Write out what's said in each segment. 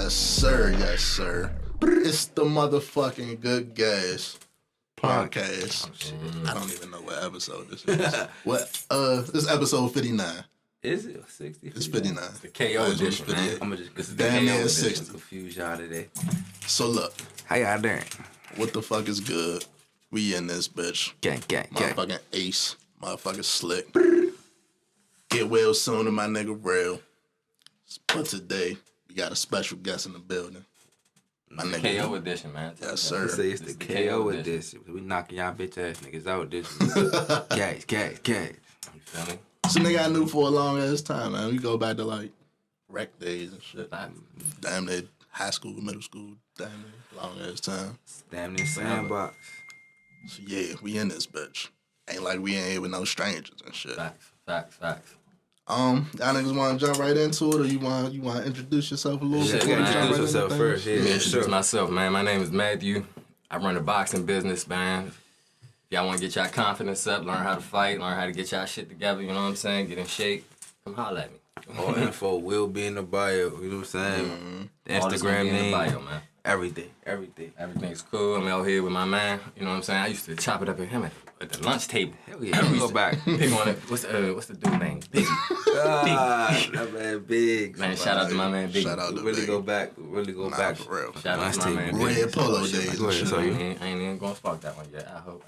Yes, sir. Yes, sir. It's the motherfucking Good Gas podcast. I don't even know what episode this is. This is episode 59. Is it 60? It's 59. It's the KO edition, man. I'm gonna just this is the Damn KO near edition. 60. Confuse y'all today. So look, How y'all doing? what the fuck is good? We in this bitch. Gang. Motherfucking Ace. Motherfucking Slick. Get well soon to my nigga Real. But today, we got a special guest in the building. My nigga. KO edition, man. Yes, sir. Say it's the KO edition. We knocking y'all bitch ass niggas out this. Gas. You feel me? It's a nigga I knew for a long ass time, man. We go back to like rec days and shit. Damn near high school, middle school, damn near long ass time. Damn near sandbox. So yeah, we in this bitch. Ain't like we ain't here with no strangers and shit. Facts. Y'all niggas want to jump right into it, or you want to introduce yourself a little bit? You gotta introduce yourself first. Let me introduce myself, man. My name is Matthew. I run a boxing business, man. If y'all want to get y'all confidence up, learn how to fight, learn how to get y'all shit together, you know what I'm saying? Get in shape, come holler at me. All info will be in the bio, you know what I'm saying? Mm-hmm. The All this gonna Instagram be in the name, bio, man. everything. Everything's cool. I'm out here with my man. You know what I'm saying? I used to chop it up with him at the lunch table. Hell yeah, we go back. Pick on it. What's the dude name? Big. That man big. Man, shout out to my man Big. Shout out to Really Big. go back. Back. For real. Shout out to my man Big. Red polo days. Go ahead, I so you. ain't even gonna spark that one yet. I hope.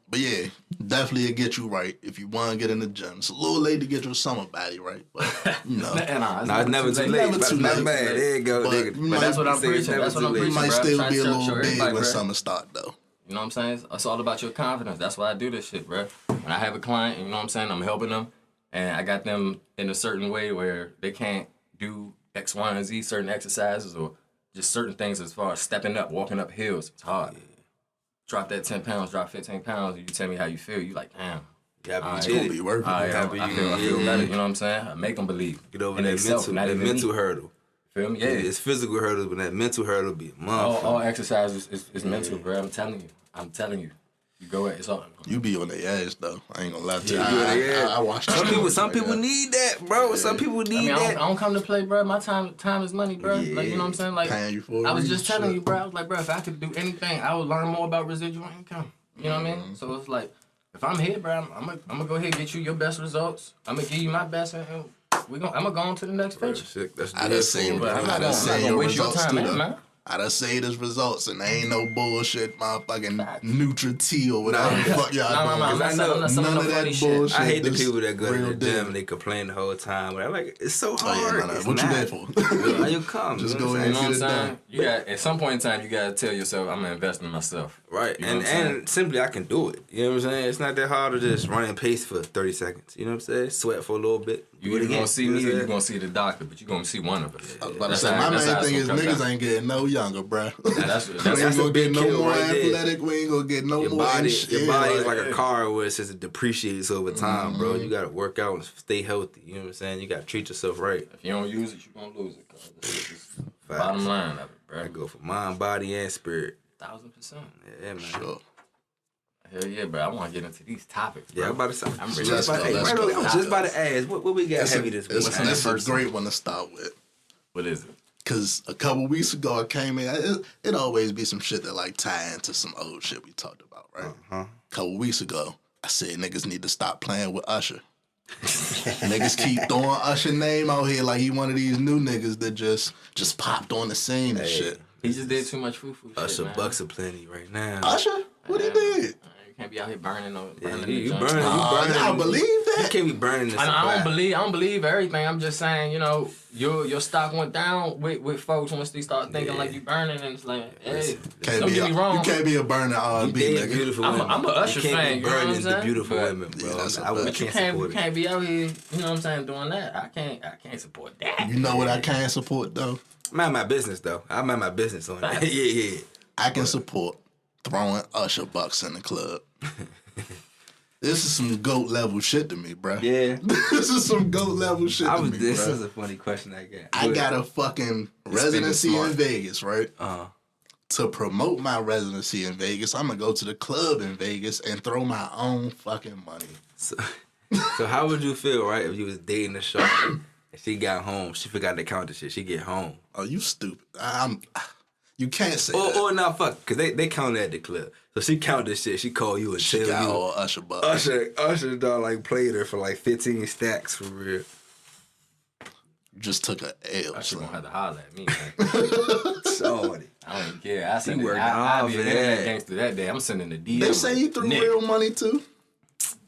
But yeah, definitely it'll get you right if you want to get in the gym. It's a little late to get your summer body right, but you know. No, it's never too late. Never too Not late. bad. There you go, But nigga. you But that's what I'm preaching. That's what I'm You preaching, might bro. still Trying be a to little show big everybody, when bro. summer start though. You know what I'm saying? It's all about your confidence. That's why I do this shit, bro. When I have a client, you know what I'm saying? I'm helping them, and I got them in a certain way where they can't do X, Y, and Z, certain exercises or just certain things as far as stepping up, walking up hills. It's hard. Drop that 10 pounds, drop 15 pounds, you tell me how you feel. You like, damn. It's gonna be worth it. I feel better, you know what I'm saying? I make them believe. Get over in that themselves, not even mental me. hurdle. Feel me? Yeah. It's physical hurdles, but that mental hurdle be a motherfucker. All exercise is mental, bro. I'm telling you. You go at it's all. You be on their ass though. I ain't gonna lie to you. Yeah. I watched Some people need that, bro. Some people need I that. don't come to play, bro. My time is money, bro. Yeah. Like, you know what I'm saying? Like, Paying you for I was it, just telling shit. you, bro. I was like, bro, if I could do anything, I would learn more about residual income. You know what I mean? So it's like, if I'm here, bro, I'm gonna go ahead and get you your best results. I'm gonna give you my best, and I'm gonna go on to the next venture. I done seen your waste your results time, too, though. man. I done seen his results, and they ain't no bullshit, motherfucking Nutra-T or whatever the fuck y'all doing. I'm not None of no that funny shit. bullshit. I hate the This people that go to real the deal. gym and they complain the whole time. But I'm like, it's so Oh hard. yeah, no. It's What you not. there for? Why you come? Just You go know what ahead I'm You know and what get I'm it saying? done. You got at some point in time, you gotta tell yourself, I'm gonna invest in myself. Right, You know what I'm saying? and simply I can do it. You know what I'm saying? It's not that hard to just run and pace for 30 seconds. You know what I'm saying? Sweat for a little bit. You either gonna see me or you gonna see the doctor, but you gonna see one of us. I was about to That's say, how- my that's main how it's thing is gonna come niggas down. ain't getting no younger, bruh. That's We a ain't a gonna big get no kill more right there. athletic. We ain't gonna get no Your more body shit. is like a car where it says it depreciates over time, bro. You gotta work out and stay healthy. You know what I'm saying? You gotta treat yourself right. If you don't use it, you gonna lose it. Cause it's just Facts. bottom line of it, bro. I go for mind, body, and spirit. 1000%. Yeah, man. Sure. Hell yeah, bro. I want to get into these topics, bro. Yeah, I'm about to say. I'm I'm ready. just about to Let's ask. go. I was just about to ask. What we got It's heavy this week? What's in It's that a first great one to start with. What is it? Cause a couple weeks ago I came in. It always be some shit that like tie into some old shit we talked about, right? Uh-huh. Couple weeks ago, I said niggas need to stop playing with Usher. Niggas keep throwing Usher name out here like he one of these new niggas that just popped on the scene and shit. He just did too much foo-foo shit, Usher man. Bucks are plenty right now. Usher? What he did? You can't be out here burning Yeah, the you joints. burning. I believe You that. can't be burning this. I don't believe everything. I'm just saying, you know, your stock went down with folks once they start thinking like you burning, and it's like, hey, don't get me wrong. You can't be a burner R&B dead nigga. beautiful I'm women. a Usher you can't fan, be you know what I'm burning the saying? beautiful But- women, bro. Yeah, that's a I fact. can't But you support can't be out here, you know what I'm saying, doing that. I can't support that. You know what I can't support though? it. Mind my business though. I mind my business on that. yeah. I can support throwing Usher Bucks in the club. This is some GOAT level shit to me, bruh. Yeah. This is some GOAT level shit to me, This bruh. is a funny question I got. I got a fucking residency in smart. Vegas, right? Uh-huh. To promote my residency in Vegas, I'm gonna go to the club in Vegas and throw my own fucking money. So how would you feel, right, if you was dating a shark And she got home. She forgot to count the shit. She get home. Oh, you stupid. You can't say that. Or not fuck, because they counted at the club. So she counted the shit. She called you and She tell got you. all Usher Bucks. Usher dog like played her for like 15 stacks for real. You just took a L. Usher son. gonna have to holler at me, man. Sorry. I don't even care. I said worked I hard be for an internet that. gangster that day. I'm sending the DM. They say you threw Nick, real money too.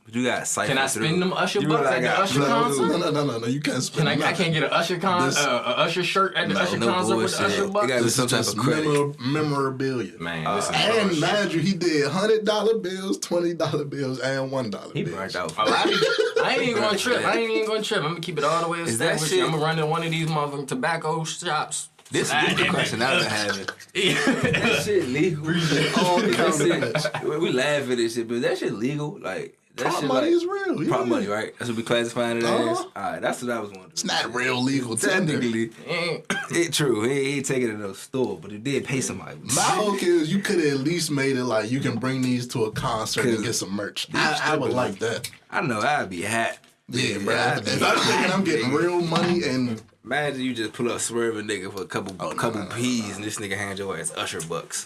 But you got cypher Can I through. spend them Usher You bucks realize at the I got Usher blood. concert? No. You can't spend. I can't get an Usher Usher shirt at the Usher no concert with the bullshit. Usher It bucks? gotta be This some is type just of credit. memorabilia. Man, this is And bullshit. mind you, he did $100 bills, $20 bills, and $1 He bills. burnt out. Oh, I ain't even gonna trip. I ain't even gonna trip. I'm gonna keep it all the way Is that established. shit- I'm gonna run to one of these motherfucking tobacco shops. This is the question I've been having. That shit legal? That shit, we laugh at this shit, but that shit legal? Like, that Prop shit money like, is real. prop yeah. money, right? That's what we classifying it as? Uh-huh. Alright, that's what I was wondering. It's not real legal tender. Technically, it true. He ain't taking it to no store, but it did pay somebody. My whole kid is you could have at least made it like you can bring these to a concert and get some merch. I would like that. I know, I'd be happy. Yeah, bro. I'd If be I'm thinking I'm getting real money and Imagine you just pull up swerving nigga for a couple peas and this nigga hand your ass Usher Bucks.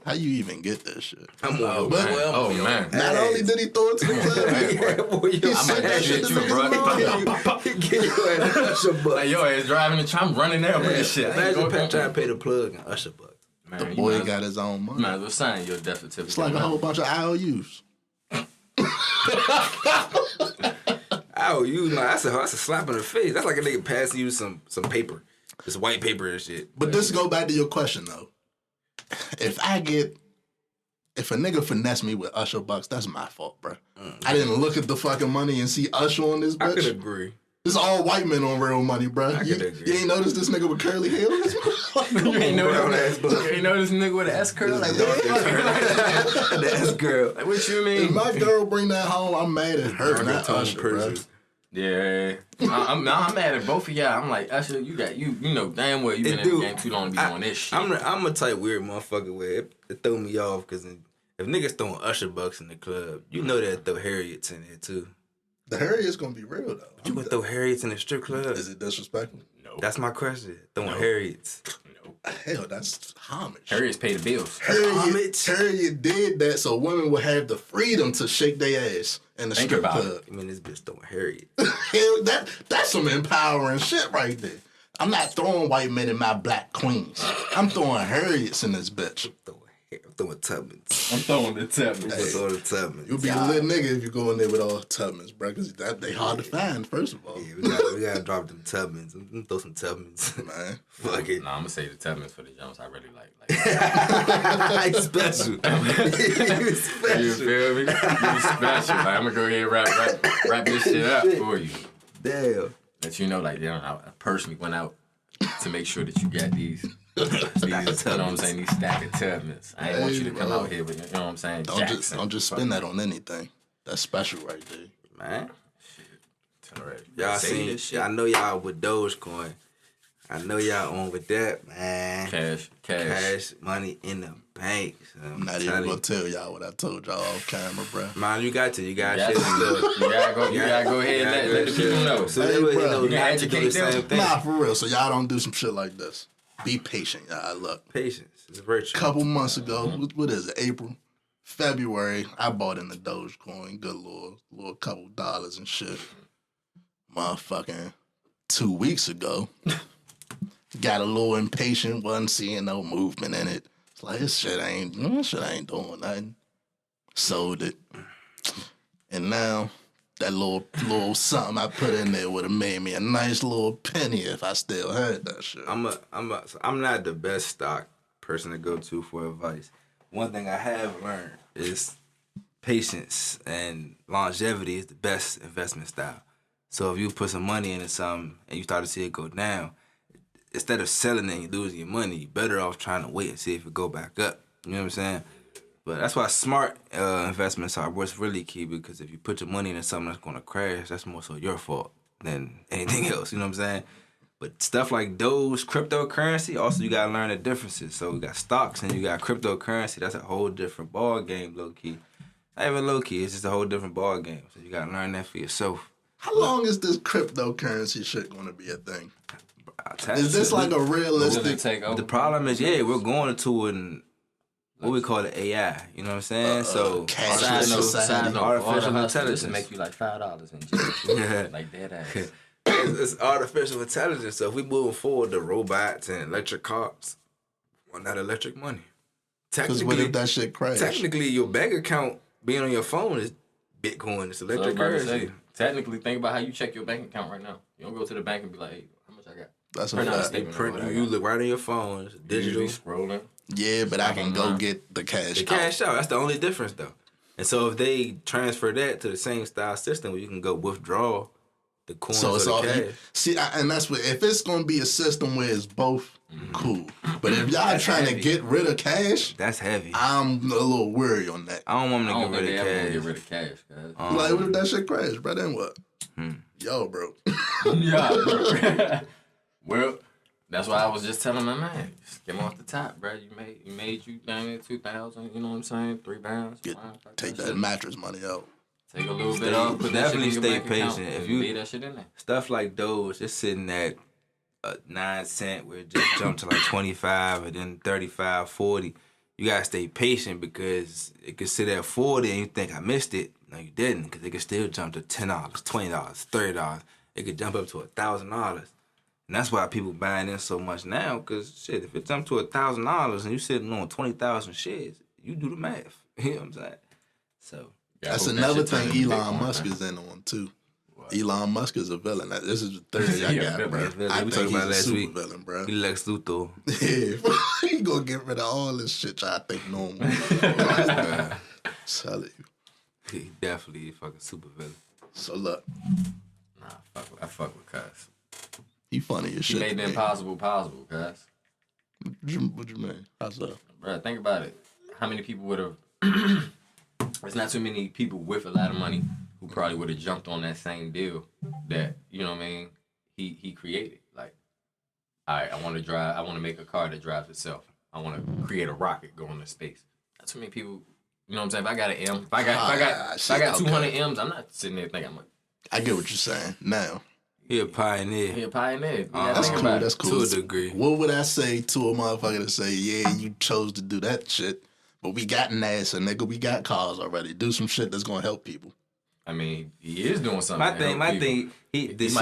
how you even get that shit? I'm on But- Oh man. Not only did he throw it to the club, yeah, boy, yo, he sent that shit to you, niggas' bro. mom. Get your ass Usher Bucks. Like your ass driving the truck, I'm running there with this shit. Imagine Pat trying to pay the plug and Usher Bucks. Man, The you boy might got his own money. as well sign your death certificate. It's like a whole bunch of IOUs. Oh, you know, that's a slap in the face. That's like a nigga passing you some paper. This white paper and shit. But this go back to your question though. If a nigga finesse me with Usher Bucks, that's my fault, bro. I didn't look at the fucking money and see Usher on this I could bitch. agree. It's all white men on real money, bro. I You could agree. ain't noticed this nigga with curly hair on his You ain't know Brown that. ass buck. You ain't know this nigga with an S curl like That's girl. Like, what you If mean? my girl bring that home, I'm mad at her, not Reggaeton Usher, bro. person. Yeah, I'm mad at both of y'all. I'm like, Usher, you know damn well you been in the game too long to be on this shit. I'm a type weird motherfucker where it throw me off because if niggas throwing Usher Bucks in the club, you know that throw Harriets in there too. The Harriet's gonna be real though. You would throw Harriets in the strip club? Is it disrespectful? No, That's my question. Throwing Harriets. no. Hell, that's homage. Harriet's pay the bills. Harriet did that so women would have the freedom to shake their ass in the Think strip about club. I mean, this bitch throwing Harriet. Hell, that's some empowering shit right there. I'm not throwing white men in my black queens. I'm throwing Harriets in this bitch. Throwing Tubmans. I'm throwing the tip. I'm throwing the Tubmans. You'll be a lit nigga if you go in there with all Tubmans, bro, because they hard to find, first of all. Yeah, we gotta drop them Tubmans. I'm gonna throw some Tubmans. Man. Fuck it. Nah, I'm gonna say the Tubmans for the Jones I really like. He's special. He's special. You feel me? You special. Like, I'm gonna go ahead and wrap this shit up for you. Damn. That you know, like, I personally went out to make sure that you got these you know what I'm saying, these stack of Tubmans. I ain't want you to come bro. out here with, you know what I'm saying, Don't Jackson. just spend that on anything. That's special right there. Man. Alright. Y'all Say seen this shit. I know y'all with Dogecoin. I know y'all on with that, man. Cash. Money in the bank. So I'm not even gonna tell y'all what I told y'all off camera, bro. Man, you got You shit gotta to do. you gotta go ahead and let the people know. So Hey, they would bro. know You can not to do educate the them. same thing. Nah, for real. So y'all don't do some shit like this. Be patient, y'all. Look, Patience is a virtue. couple months ago, what is it, April? February, I bought in the Dogecoin. Good little couple dollars and shit. Motherfucking 2 weeks ago, got a little impatient, wasn't seeing no movement in it. It's like, this shit ain't doing nothing. Sold it. And now, that little something I put in there would have made me a nice little penny if I still had that shit. I'm not the best stock person to go to for advice. One thing I have learned is patience and longevity is the best investment style. So if you put some money into something and you start to see it go down, instead of selling it and losing your money, you're better off trying to wait and see if it go back up. You know what I'm saying? But that's why smart investments are what's really key, because if you put your money into something that's going to crash, that's more so your fault than anything else. You know what I'm saying? But stuff like Doge, cryptocurrency, also you got to learn the differences. So you got stocks and you got cryptocurrency. That's a whole different ball game, low-key. Not even low-key. It's just a whole different ball game. So you got to learn that for yourself. How long is this cryptocurrency shit going to be a thing? Is this like a realistic? The problem is, we're going into what we call it AI. You know what I'm saying? So artificial intelligence to make you like $5 in jail. Like dead ass. It's artificial intelligence. So if we moving forward to robots and electric cars, well, not electric money. Because what if that shit crash? Technically, your bank account being on your phone is Bitcoin. It's electric currency. Technically, think about how you check your bank account right now. You don't go to the bank and be like, hey, how much I got? That's a fact. You look right on your phone. It's digital. Scrolling. Yeah, but I can go get the cash out. Cash out. That's the only difference, though. And so if they transfer that to the same style system where you can go withdraw the coins or the cash. See, and that's what, if it's going to be a system where it's both, cool. But if y'all trying to get rid of cash, that's heavy. I'm a little worried on that. I don't want them to get rid of cash. Like, what if that shit crash, bro? Then what? Yo, bro. Yeah, bro. Well, that's why I was just telling my man, just get him off the top, bro. You made down there 2,000. You know what I'm saying? 3 pounds. Take that mattress money out. Take a little bit off. Put definitely stay patient. If you leave that shit in there. Stuff like Doge, it's sitting at 9 cent, where it just jumped to like 25 and then 35, 40. You gotta stay patient because it could sit at 40 and you think I missed it. No, you didn't, because it could still jump to $10, $20, $30. It could jump up to $1,000. And that's why people buying in so much now, because shit, if it jumped to $1,000 and you sitting on 20,000 shares, you do the math. You know what I'm saying? So that's another thing Elon Musk is in on too. What? Elon Musk is a villain. This is the third I got, bro. I think he's a super villain, bro. He Lex Luthor. Yeah, he gonna get rid of all this shit I think normal. Tell you. He definitely a fucking super villain. So look. Nah, I fuck with Cuz. He funny as shit. He made the impossible possible, Cuz. What you mean? How's that? Bro, think about it. How many people would have... There's not too many people with a lot of money who probably would have jumped on that same deal that, you know what I mean, he created. Like, all right, I want to make a car that drives itself. I want to create a rocket going into space. Not too many people, you know what I'm saying? If I got an M, if I got 200 M's, I'm not sitting there thinking, I get what you're saying now. He a pioneer. That's cool. That's cool. To a degree. What would I say to a motherfucker to say, yeah, you chose to do that shit, but we got NASA, nigga. We got cars already. Do some shit that's gonna help people. I mean, he is doing something. My thing, he's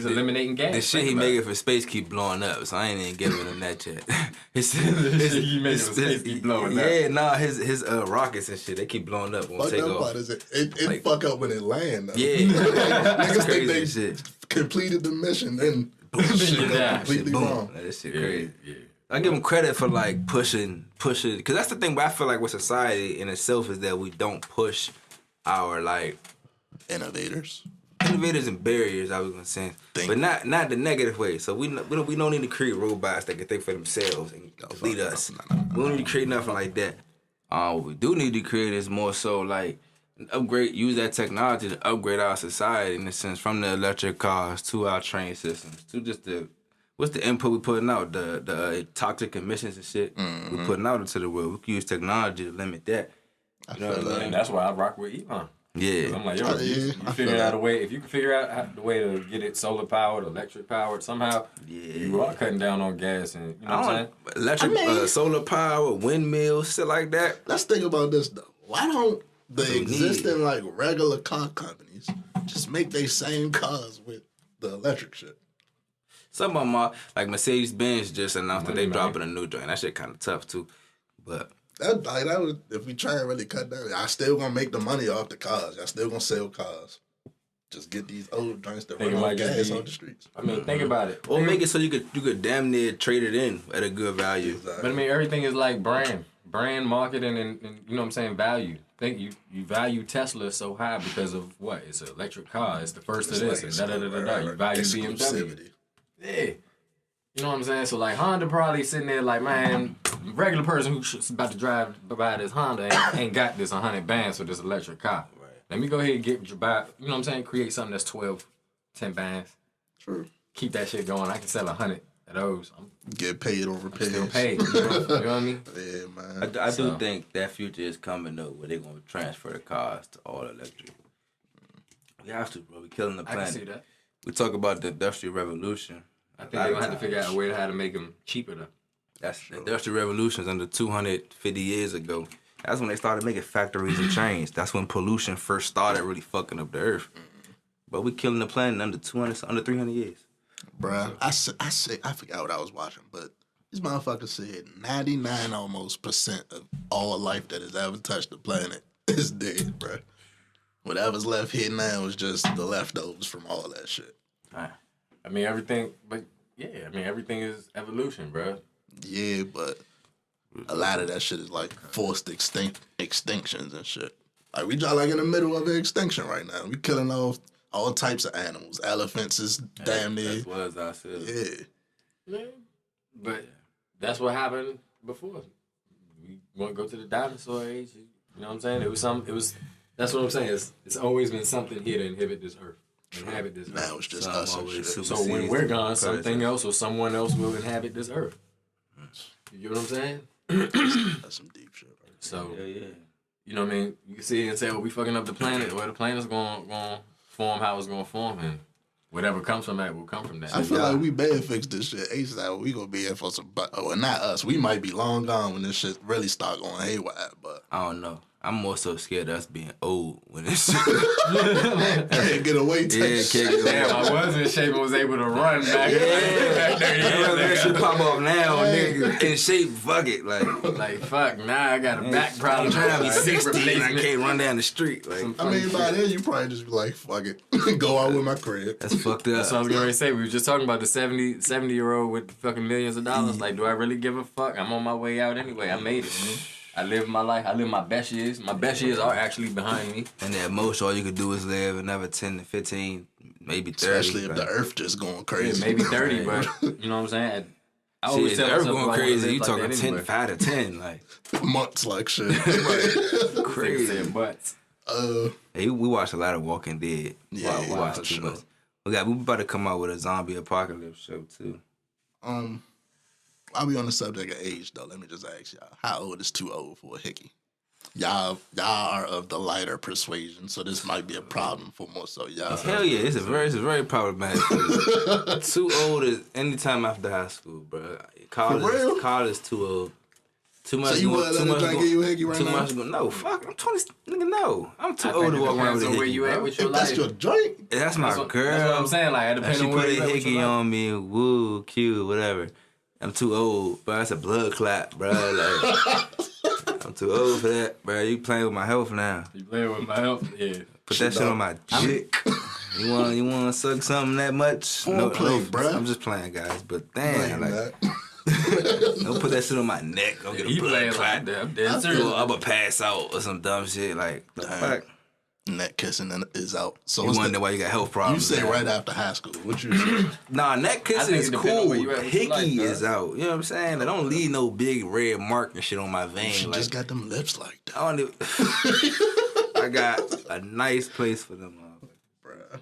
eliminating gas. The shit he making for space keep blowing up, so I ain't even giving him that shit. His shit he making for space keep blowing up. Yeah, nah, his rockets and shit, they keep blowing up when take off. It like, fuck up when it land. Though. Yeah, niggas crazy think they shit. Completed the mission, then shit go completely wrong. That shit crazy. Yeah. I give him credit for like pushing, because that's the thing. But I feel like with society in itself is that we don't push our like innovators and barriers. I was gonna say, but not the negative way. So we don't need to create robots that can think for themselves and lead us. We don't need to create nothing like that. What we do need to create is more so like use that technology to upgrade our society in the sense from the electric cars to our train systems to just what's the input we putting out, the toxic emissions and shit we putting out into the world. We can use technology to limit that. You know what I mean? And that's why I rock with Elon. Yeah. I'm like, yo, you figure out a way. If you can figure out the way to get it solar powered, electric powered, somehow, you are cutting down on gas and you know what I'm saying? Electric, solar power, windmills, shit like that. Let's think about this though. Why don't the existing like regular car companies just make their same cars with the electric shit? Some of them are, like Mercedes-Benz just announced that they dropping a new joint. That shit kind of tough too, but. That would, if we try and really cut down, I still gonna make the money off the cars. I still gonna sell cars. Just get these old joints that run on gas on the streets. I mean, think about it. Or make it so you could damn near trade it in at a good value. Exactly. But I mean, everything is like brand marketing, and you know what I'm saying, value. Think you value Tesla so high because of what? It's an electric car. It's the first of this. And You value BMW. Yeah. You know what I'm saying? So, like, Honda probably sitting there like, man, regular person who's about to drive by this Honda ain't got this 100 bands for this electric car. Right. Let me go ahead and get you know what I'm saying? Create something that's 10 bands. True. Keep that shit going. I can sell 100 of those. Get paid on repairs. Still paid. You know what I mean? Yeah, man. I do think that future is coming, though, where they're going to transfer the cars to all electric. We have to, bro. We killing the I planet. can see that. We talk about the Industrial Revolution. I think they're gonna have to figure out a way how to make them cheaper though. That's the Industrial Revolution under 250 years ago. That's when they started making factories and trains. That's when pollution first started really fucking up the earth. But we killing the planet under 300 years. Bruh, I forgot what I was watching, but these motherfuckers said 99 almost % of all life that has ever touched the planet is dead, bruh. Whatever's left here now is just the leftovers from all that shit. I mean, everything, but yeah, I mean, everything is evolution, bro. Yeah, but a lot of that shit is like forced extinctions and shit. Like we just like in the middle of an extinction right now. We killing off all types of animals. Elephants is damn near. As well as I said. Yeah. But that's what happened before. We want to go to the dinosaur age. You know what I'm saying? That's what I'm saying. It's always been something here to inhabit this earth. Inhabit this earth. Now it's just us and shit. So when we're gone, something else or someone else will inhabit this earth. You get what I'm saying? That's some deep shit. Right? So, you know what I mean? You can see and say, oh, we fucking up the planet, or the planet's going to form how it's going to form, and whatever comes from that will come from that. I feel like we better fix this shit ASAP. We gonna be in for some, well, not us. We might be long gone when this shit really start going haywire, but I don't know. I'm more so scared of us being old when this shit. Can't get away. Can't get away. Damn, I was in shape and was able to run back. That shit pop off now, nigga. In shape, fuck it. Like fuck, now I got a back problem. I'm trying to be 60 and I Replacement. can't run down the street. Like, I mean, by then you probably just be like, fuck it, go out with my crib. that's fucked up. That's what I was getting ready to say. We were just talking about the 70-year-old with fucking millions of dollars. Like, do I really give a fuck? I'm on my way out anyway. I made it, man. I live my life. I live my best years. My best years are actually behind me. And at most, all you could do is live another 10 to 15, maybe 30. Especially if the earth just going crazy. Yeah, maybe 30, but you know what I'm saying? I always Shit, tell the earth myself going I wanna crazy. live You like talking that 10, anyway. 5 to 10, like months like shit. crazy. Saying butts. Hey, we watched a lot of Walking Dead. Yeah, we watched for too sure. much. We about to come out with a zombie apocalypse show too. I'll be on the subject of age though. Let me just ask y'all, how old is too old for a hickey? Y'all are of the lighter persuasion, so this might be a problem for more so y'all. Hell yeah, it's very problematic. Too old is anytime after high school, bro. College is too old. Too much. So you want to let a drink give you a hickey right too now? much. No, fuck. I'm 20. Nigga, no. I'm too old to walk around with a So where hickey. you at Bro. with your If that's life? your drink, That's my girl. That's what I'm saying. Like, it And depends she on put where a you at with hickey your life. on me. Woo, cute, whatever. I'm too old, bro. That's a blood clot, bro. Like, I'm too old for that, bro. You playing with my health now. You playing with my health? Yeah. Put that shit on my dick. You want to suck something that much? Foreplay, bruh. I'm just playing, guys. But damn, like like, that. don't put that shit on my neck. Don't get a He blood playing clot. like that. I'm dead I'm serious. gonna pass out or some dumb shit. Like, the fuck? Neck kissing is out. So You what's wonder why you got health you problems. say now. right after high school. What you say? Nah, neck kissing think is it depends on cool. where you at with your life, Hickey dog. is out. You know what I'm saying? I don't leave no big red mark and shit on my vein. She Like, just got them lips like that. I don't even, I got a nice place for them. Bruh.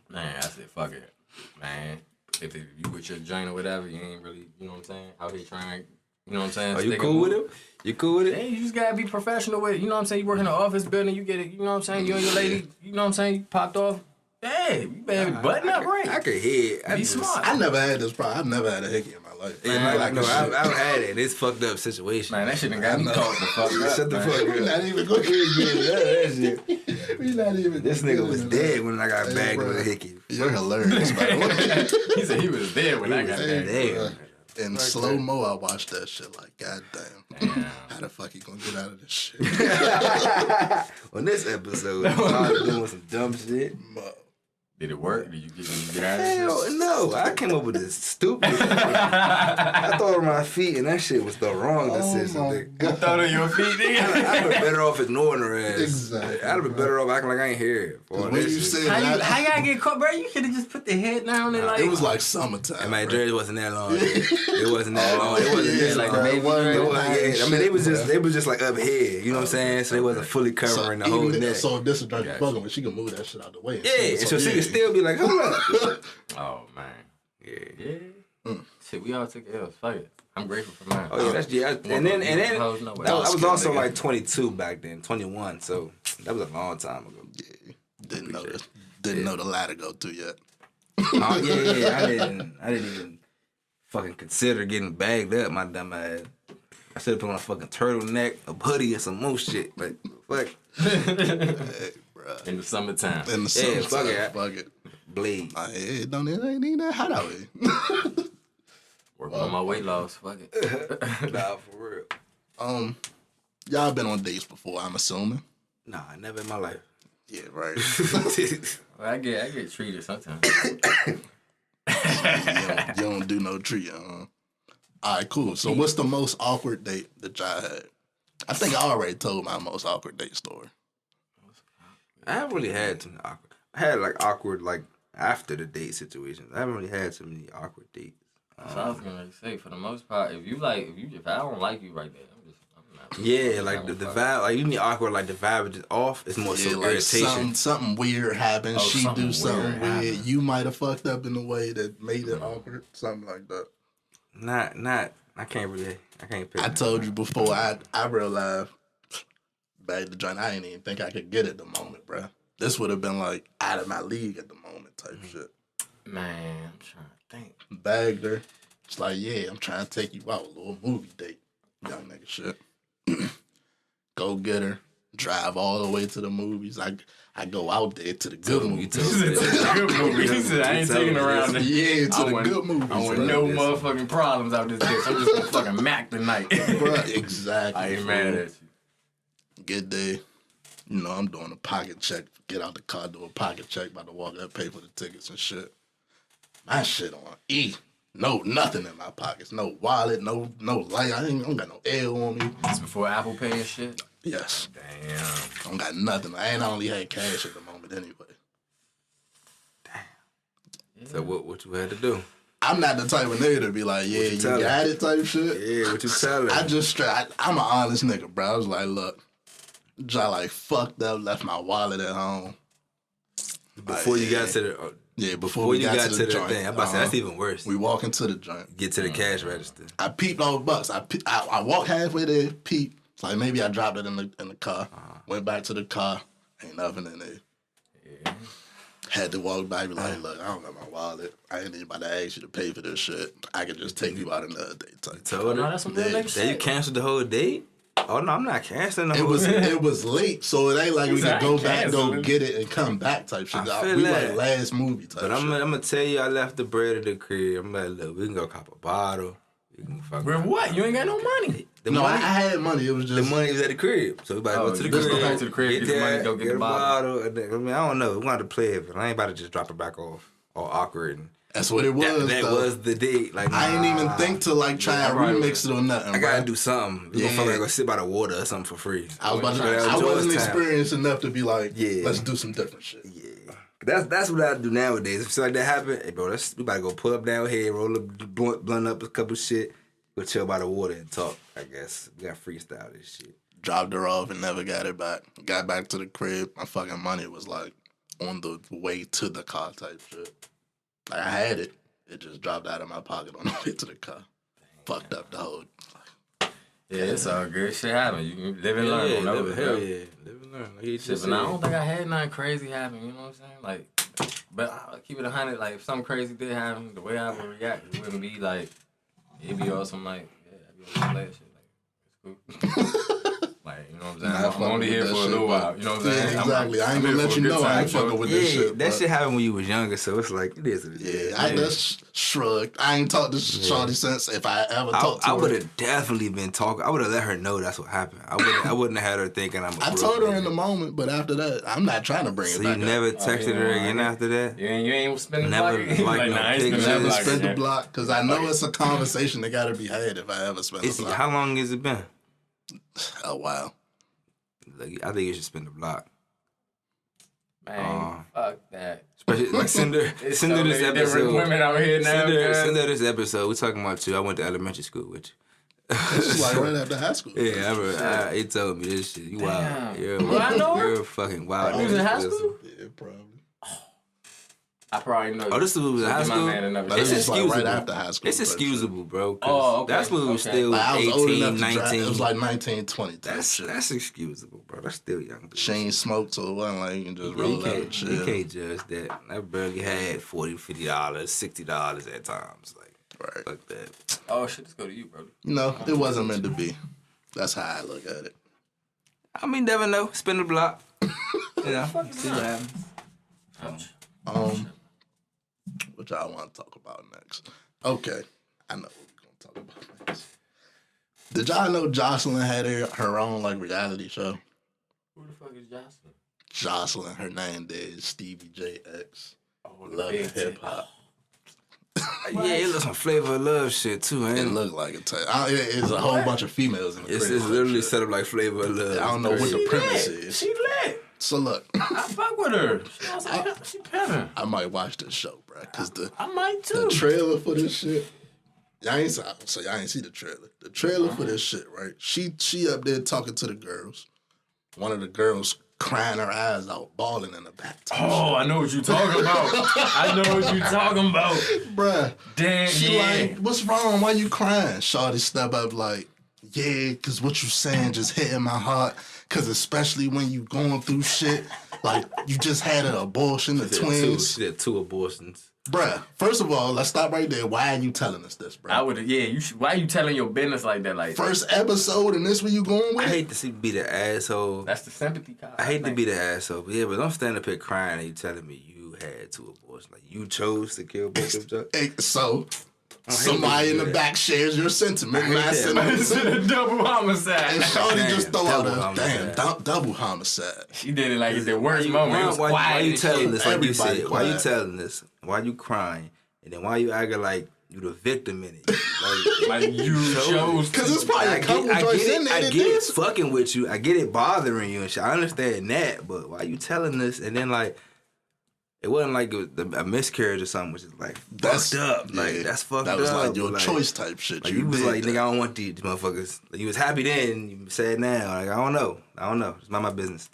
Man, I said, fuck it. Man, if you with your joint or whatever, you ain't really, you know what I'm saying, out here trying, you know what I'm saying? Are you stick cool and with move. it? You cool with it? Hey, you just gotta be professional with it. You know what I'm saying? You work in an office building, you get it, you know what I'm saying? You and your lady, you know what I'm saying? You popped off. Hey, you better button up right. I could hear it. Be smart. I never had this problem. I've never had a hickey in my life. Yeah, Like no, this shit. I've had it. It's fucked up situation. Man, that shit done got me caught the fuck up. Shut the man. fuck We up. not even going to That shit. We not even. This nigga was dead when I got Hey, bagged bro. with a hickey. You're hilarious, man. He said he was there when I got Hey, there. Damn. In slow mo, I watched that shit. Like, goddamn, how the fuck you gonna get out of this shit? On this episode, I was doing some dumb shit. Did it work? Did you get out of this? Hell no, I came up with this stupid shit. I thought on my feet and that shit was the wrong decision. my nigga. God. Thought of your feet, nigga. I'd have been better off ignoring her ass. Exactly, I'd have been better off acting like I ain't here. For all When that you shit. said How that, you gotta get caught, bro? You could have just put the head down and like. it was like summertime. And my bro. dreads wasn't that long. It wasn't that long. It wasn't yeah, this like long. the baby dread. It wasn't- High yeah, I mean, they was shit, just bro. they was just like up here. You know what I'm saying? So they wasn't fully covering the whole neck. So if this is drunk Gotcha. fucking with, she can move that shit out the way. Yeah, so she could still be like, hold up. Oh man. Yeah. Yeah. Shit, we all took L's. Fuck it. I'm grateful for mine. Oh yeah, that's yeah. And then Hoes know what I else. was scared, also nigga. like 22 back then, 21. So that was a long time ago. Yeah. Didn't know this. Didn't know the ladder go to yet. Oh yeah. I didn't even fucking consider getting bagged up. My dumb ass. I should have put on a fucking turtleneck, a hoodie, or some more shit. Like fuck. Hey, bro. In the summertime. In the summertime. Yeah, Fuck it. Bleed. It ain't even that hot out here. Working on my weight loss. Fuck it. Nah, for real. Y'all been on dates before, I'm assuming. Nah, never in my life. Yeah, right. Well, I get treated sometimes. you don't do no treating, huh? All right, cool. So what's the most awkward date that y'all had? I think I already told my most awkward date story. I haven't really had too many awkward. I had like awkward like after the date situations. I haven't really had too many awkward dates. So I was gonna say, for the most part, if I don't like you right there, I'm not. Yeah, like the vibe, like you mean awkward, like the vibe is just off. It's more so like irritation. something weird happened. She something do something weird weird. You might have fucked up in a way that made it awkward. Something like that. Not. I can't pick. I told you before. I realized back the joint. I didn't even think I could get at the moment, bruh. This would have been like out of my league at the moment type shit. Man, I'm trying to think. Bagged her. It's like, yeah, I'm trying to take you out, a little movie date. Young nigga shit. Go get her. Drive all the way to the movies. I go out there to the good movies. Good movie. He said, I ain't taking around. Yeah, to the good movies. I want no motherfucking problems out this bitch. I'm just gonna fucking mac tonight. Bruh, exactly. I ain't mad at you. Get there. You know, I'm doing a pocket check. Get out the car, do a pocket check. About to walk up, pay for the tickets and shit. My shit on E. No, nothing in my pockets. No wallet, no light. I don't got no L on me. It's before Apple Pay and shit? Yes. Damn. I don't got nothing. I only had cash at the moment anyway. Yeah. So what you had to do? I'm not the type of nigga to be like, yeah, you got it type shit. Yeah, what you tell her? I'm an honest nigga, bro. I was like, look, I like fucked up, left my wallet at home. Before you got to the... Yeah, before we got to the joint. thing. I'm about to say, that's even worse. We walk into the joint. Get to the cash register. I peeped on Bucks. I walked halfway there, peeped. It's like maybe I dropped it in the car. Went back to the car. Ain't nothing in there. Yeah. Had to walk back and be like, look, I don't got my wallet. I ain't even about to ask you to pay for this shit. I could just take you out another day. Told her. No, that's some real nigga shit. You canceled the whole date? Oh, no, I'm not canceling the whole It was late, so it ain't like we could go back, go get it, and come back type shit. I We feel like that. last movie type But shit. I'm gonna tell you, I left the bread at the crib. I'm like, look, we can go cop a bottle. We can fuck. Bro, what? You ain't got no money. The No, I money, had money. It was the just... money was at the crib, so we about to go to the just crib. go back to the crib, get the money, go get a the bottle. And then, I mean, I don't know. We want to play it, but I ain't about to just drop it back off all awkward. And That's what it was, that though. was the date. Like I ain't even think to like try and remix it or nothing. I gotta bro. do something. We gonna fucking go sit by the water or something for free. I wasn't Georgetown. experienced enough to be like, Yeah. let's do some different shit. Yeah, that's what I do nowadays. If shit like that happen, hey bro, we about to go pull up down here, roll up, blunt up a couple shit, go chill by the water and talk. I guess we got freestyle this shit. Dropped her off and never got it back. Got back to the crib. My fucking money was like on the way to the car type shit. Like, I had it. It just dropped out of my pocket on the way to the car. Fucked up the whole... Yeah, it's all good. Shit happen. You can live and learn. Yeah, on live, those, hell bro. yeah, live and learn. Like he Shit, just but I said. don't think I had nothing crazy happen. You know what I'm saying? Like, but I'll keep it 100. Like, if something crazy did happen, the way I would react, it wouldn't be like, it'd be on some like, yeah, I'd be on some play shit. Like, it's cool. Like, you know what I'm saying? Nah, I'm only here for a little while. You know what I'm saying? Yeah, exactly. I ain't I'm gonna here let for you a good know I time, ain't fucking so- with Yeah, this shit. that but- shit happened when you was younger, so it's like it is what it is. Yeah, I just shrugged. I ain't talked to Shawty since if I ever talked to I her. would have definitely been talking. I would have let her know that's what happened. I wouldn't have had her thinking I'm. I told her in the moment, but after that, I'm not trying to bring So it you back never up. texted her again after that? You ain't spend the Never block. like no nah, I ain't pictures. spend Never the block spend the again. block, because I know it's a conversation that got to be had if I ever spend the block. How long has it been? Oh, wow. Like, I think you should spend the block. Man, fuck that. Especially like send her It's send her so this many different episode. women out here now. Send her this episode. We're talking about you. I went to elementary school with you. It's like right after high school. Yeah, I remember. He told me this shit. You wild. Damn. You're, Well, I know her. you're fucking wild. You was in high school? Yeah, probably. I probably know. Oh, this was in high school? But It's this was like excusable. right after high school. It's excusable, bro. Oh, okay. That's when we were still Like, I was old 18, enough to 19. drive. It was like 19, 20 type That's shit. that's excusable, bro. That's still young. She ain't smoked, so it wasn't like you can just roll out and shit. You can't judge that. That barely had $40, $50, $60 at times. Like, Right. fuck that. Oh shit, let's go to you, bro. You know, it wasn't meant to be. That's how I look at it. I mean, never know. Spin the block. You know, see what happens. What y'all want to talk about next? Okay, I know what we're gonna talk about next. Did y'all know Jocelyn had her own like reality show? Who the fuck is Jocelyn? Jocelyn, her name is Stevie JX. Oh, Love and hip hop. Yeah, it looks some Flavor of Love shit too, It ain't it? looked like it's a whole bunch of females in the It's crib. literally set up like Flavor of Love. I don't know what the premise is. She lit. So look, I fuck with her. She petting. I might watch this show, bro, because I might the too. trailer for this shit. Y'all ain't see the trailer. The trailer for this shit, right? She up there talking to the girls. One of the girls crying her eyes out, bawling in the back. Oh, I know what you talking about. I know what you talking about. Bruh. Damn, She yeah. like, what's wrong? Why you crying? Shawty step up like, yeah, cause what you saying just hitting my heart. Cause especially when you going through shit, like you just had an abortion, the twins. She had 2 abortions. Bruh, first of all, let's stop right there. Why are you telling us this, bruh? I would, yeah. You should. Why are you telling your business like that? Like First episode and this where you going with? I hate to be the asshole. that's the sympathy card. I hate to be the asshole, but yeah, but don't stand up here crying and you telling me you had 2 abortions. Like, you chose to kill both of them. So, somebody in the back shares your sentiment. And I said, It's a double homicide. and Shawty just throw out Double a homicide. double homicide. She did it like it's the worst moment. It was Why quiet you as telling shit. this? Like you Everybody said, why you quiet. telling this? Why you crying? And then why you acting like you the victim in it? Like you chose. Because it's probably a couple joints in there I that get it did. fucking with you. I get it bothering you and shit. I understand that, but why you telling this? And then like, it wasn't like it was a miscarriage or something, which is like fucked up. Like, yeah, that's fucked that up. was like your choice type shit. Like, you was did like, that. nigga, I don't want these motherfuckers. Like, you was happy then, you sad now. Like, I don't know. It's not my business.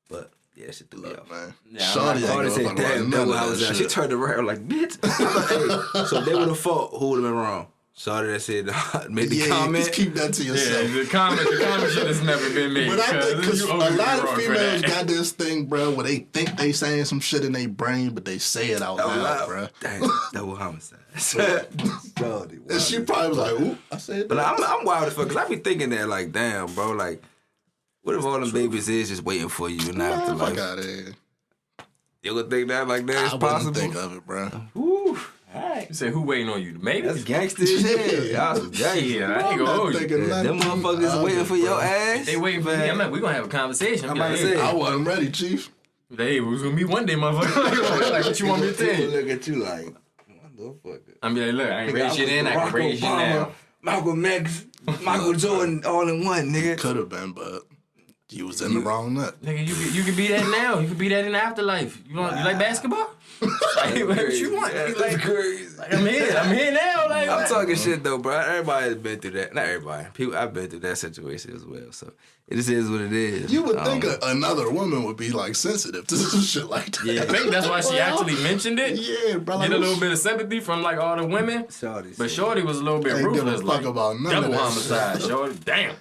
But yeah, shit threw me off. Man. Yeah, Shawty ain't Shawty gonna said, fuck damn, around double none of that homicide. She shit. turned around like, bitch. I'm like, hey, so they would have fought. Who would have been wrong? Shawty that said, made the Yeah, comment. just keep that to yourself. Yeah, the comment shit has never been made. But I think because you a always lot be of wrong for females that. got this thing, bro, where they think they saying some shit in their brain, but they say it out loud, bro. Damn, double homicide. Shawty, And she probably was like, "Ooh, I said But that." I'm wild as fuck, because I be thinking that, like, damn, bro, like, what if all them babies is just waiting for you in the Fuck afterlife? out of here. You would think that like that I is wouldn't possible? think of it, bro. Woo, alright. You say who waiting on you? Maybe. That's gangster shit. Y'all some gangster. Yeah, I ain't gonna I'm hold you. thinking Them nothing motherfuckers of waiting it, for your bro. ass. They waiting for me. I'm like, we gonna have a conversation. I'm Be about like, to say. I wasn't ready, Chief. hey, we was gonna meet one day, motherfucker. Like, what you want me to tell People you? look at you like, motherfucker. I'm be like, look, I ain't raised you then, I can raise you now. Malcolm X, Michael Jordan, all in one, nigga. Could have been, but you was in the wrong nut. Nigga, you can be that now. You can be that in the afterlife. You like basketball? Like, what you want? That's Like, crazy. I'm here now. Like, I'm talking shit though, bro. Everybody's been through that. Not everybody. People, I've been through that situation as well. So it just is what it is. You would think another woman would be like sensitive to some shit like that. I think that's why she actually mentioned it. Yeah, bro. Like, Get a little bit of sympathy from like all the women. But Shorty was a little bit Ain't give a ruthless. fuck Like, about none double of that homicide, shit. Shorty. Damn.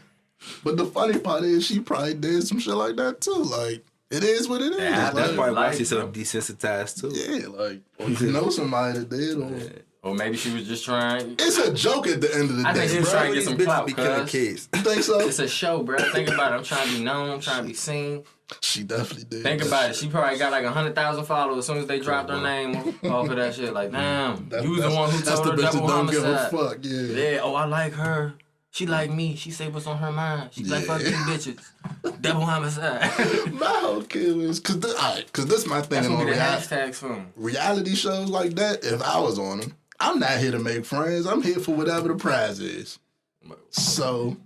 But the funny part is she probably did some shit like that too. Like, it is what it is. Yeah, like, That's probably why Life, she's so bro. desensitized too. yeah, like, or you know somebody that did, or Or maybe she was just trying. it's a joke at the end of the I day, think she was bro. trying to get These some bitches clout, be killing cuz. kids. You think so? It's a show, bro. Think about it. I'm trying to be known. I'm trying to be seen. She definitely did. Think about it. She probably got like 100,000 followers as soon as they dropped her name off of that shit. Like, damn, you was the one who that's told the her bitch that double don't give a homicide. fuck. Yeah. Yeah, oh, I like her. She like me. She say what's on her mind. She like, fuck these bitches. Double homicide. My whole kid was because this my thing That's on gonna be the reality, hashtags for them. reality shows like that. If I was on them, I'm not here to make friends. I'm here for whatever the prize is. So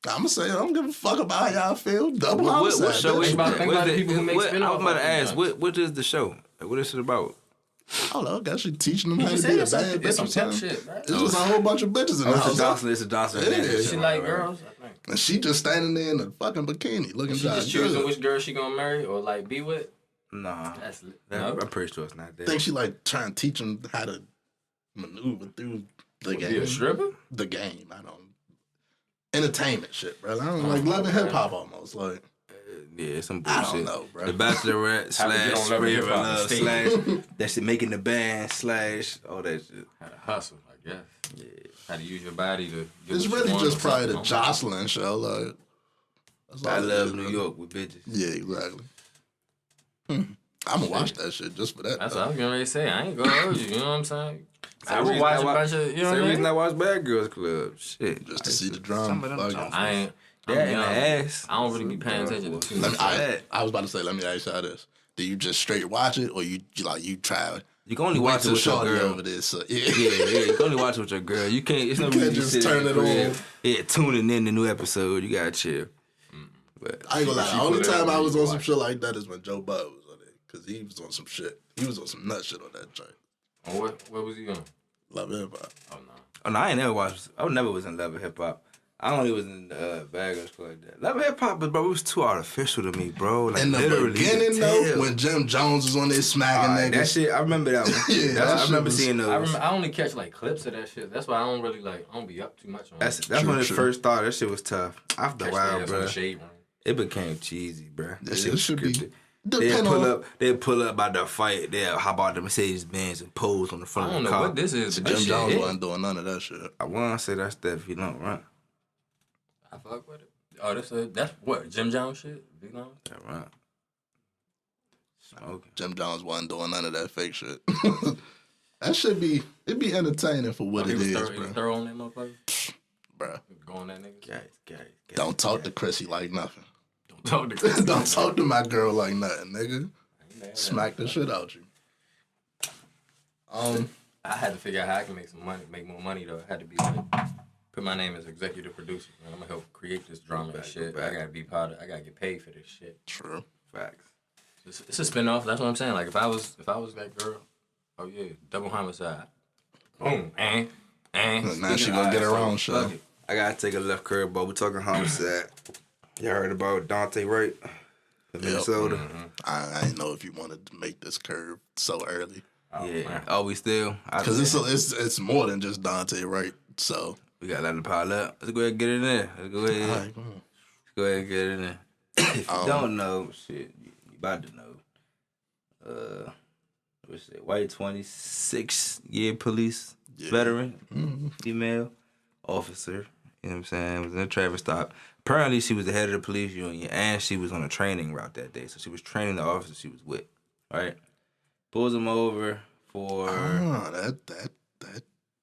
I'm gonna say I don't give a fuck about how y'all feel. Double homicide. What show bitch. is about- think about the people who make I was spin-off about to of ask, it. what is the show? What is it about? I don't know. I guess she teaching them how You to said be a it's bad some, bitch. it's some or pimp something. shit, right? It's just a whole bunch of bitches in the house. It's a Johnson. Yeah. She like girls, I think. And she just standing there in a fucking bikini looking She just just choosing good. which girl she gonna marry or like be with. Nah, no. I'm pretty sure it's not I that. think she like trying to teach him how to maneuver through the game. Be a stripper? The game. I don't. Entertainment shit, bro. I don't like Love and Hip Hop almost. Like, Yeah, some I bullshit. don't know, bro. The Bachelorette How to get on slash Love and Spree Hip of Hop Love stage. slash that shit making the band slash all that shit. How to hustle, I guess. Yeah. How to use your body to. Get It's what you really want just or probably the something. Jocelyn show. Like, that's I all it love is, New bro. York with bitches. Yeah, exactly. I'm gonna watch that shit just for that. That's though. what I was getting ready to say. I ain't gonna hold you. You know what I'm saying? I Same would reason watch I a wa- bunch of. You know what Same I reason mean? I watch Bad Girls Club. Shit. Just to see the drama. Some of them Fuck songs. it. I ain't. That I'm in the young. ass. I don't really be paying attention to too Let much. me- I was about to say, let me ask y'all this: do you just straight watch it, or you try? You can only Wait watch it till with your shorty girl. over this. So, Yeah, you can only watch it with your girl. You can't. It's no You can't reason to just sit turn in it the crib. on. Yeah, tuning in the new episode. You gotta chill. But I ain't gonna lie. She The only put it time on I you was to on some watch. shit like that is when Joe Bud was on it, because he was on some shit. He was on some nut shit on that joint. Oh, what was he on? Love and Hip Hop. Oh no. oh no, I ain't never watched. I never was in Love and Hip Hop. I only was in Bad Girls Club like that. Love and Hip Hop, but bro, it was too artificial to me, bro. Like In the literally, beginning, you though, could tell. when Jim Jones was on there smacking Alright, that niggas. shit, I remember that one. Yeah, that I shit remember was- seeing those. I only catch like clips of that shit. That's why I don't really like. I don't be up too much on. That's it. when it true. first started. That shit was tough. After a Catch while, their ass on bro, the shade room. it became cheesy, bro. That Yeah, shit it was should be. scripted. Depend They'd pull up by the fight. They'll hop out the Mercedes Benz and pose on the I front don't of the know car. what this is, but Jim this Jones shit. wasn't doing none of that shit. I want to say that's that if you don't run. I fuck with it. Oh, that's what Jim Jones shit. Big Long? That run. Smoking. Jim Jones wasn't doing none of that fake shit. That should be, it'd be entertaining for what He it was is, thorough, he was bro. thorough on that motherfucker. Bruh. Go on that nigga. Guys. Don't talk to Chrissy like nothing. Don't talk to Chris. Don't talk to my girl like nothing, nigga. Smack the shit out you. I had to figure out how I can make more money though. I had to be like, put my name as executive producer. Man, I'm gonna help create this drama and shit. I gotta be part of. I gotta get paid for this shit. True. Facts. It's a spinoff. That's what I'm saying. Like if I was that girl, oh yeah, double homicide. Boom, and Now she gonna get her own show. Fuck it. I gotta take a left curve, but we're talking homicide. You heard about Daunte White from Minnesota? I didn't know if you wanted to make this curve so early. Yeah. man. Oh, we still? Because it's more than just Daunte, right? So, We got to let it pile up. Let's go ahead and get it in there. Let's go ahead. all right, come on. Let's go ahead and get it in there. If you don't know, shit, you about to know. What's it? White 26-year police veteran, female officer. You know what I'm saying? Was in a traffic stop. Apparently, she was the head of the police union, and she was on a training route that day. So she was training the officer she was with. Right? Pulls him over for. that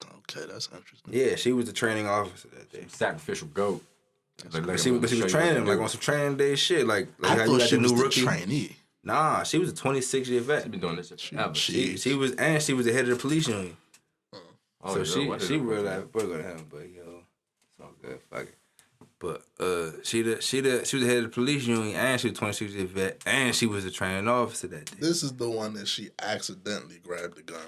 okay, that's interesting. Yeah, she was the training officer that day. Sacrificial goat. But she was training like on some training day shit. Like I how you thought got she the was new the rookie. trainee. Nah, she was a 26-year vet. She been doing this shit forever. She was the head of the police union. Oh, So yeah, she realized we're gonna have him, but yo, it's all good, fuck it. But she was the head of the police union, and she was 26-year vet, and she was the training officer that day. This is the one that she accidentally grabbed the gun.